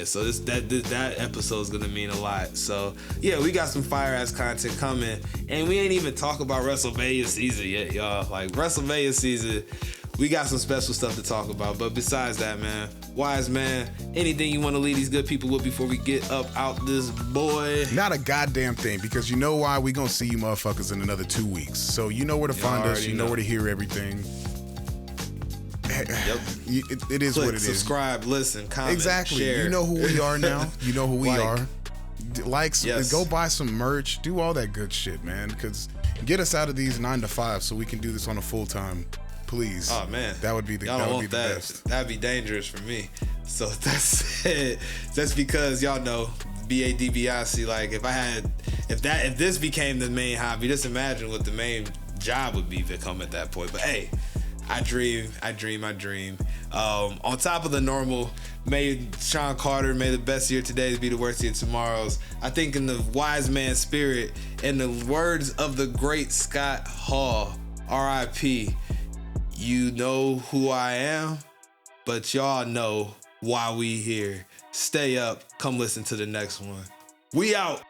so that episode is gonna mean a lot. So yeah, we got some fire ass content coming, and we ain't even talk about WrestleMania season yet, y'all. Like WrestleMania season, we got some special stuff to talk about. But besides that, man, WiseMan, anything you want to leave these good people with before we get up out this boy? Not a goddamn thing, because you know why? We gonna see you motherfuckers in another 2 weeks. So you know where to find us. You know where to hear everything. Yep. It is Click, what it is. Subscribe, listen, comment, Exactly. share. You know who we are now. You know who we are. Like, Yes. go buy some merch. Do all that good shit, man. Because get us out of these 9 to 5 so we can do this on a full time. Please. Oh man, that would be the, y'all that don't would be want the that. best. That'd be dangerous for me. So that's it. That's because y'all know BADBIC. Like if this became the main hobby, just imagine what the main job would be to come at that point. But hey, I dream. On top of the normal, may Sean Carter, may the best year today be the worst year tomorrow's. I think in the wise man spirit, in the words of the great Scott Hall, R.I.P., you know who I am, but y'all know why we here. Stay up. Come listen to the next one. We out.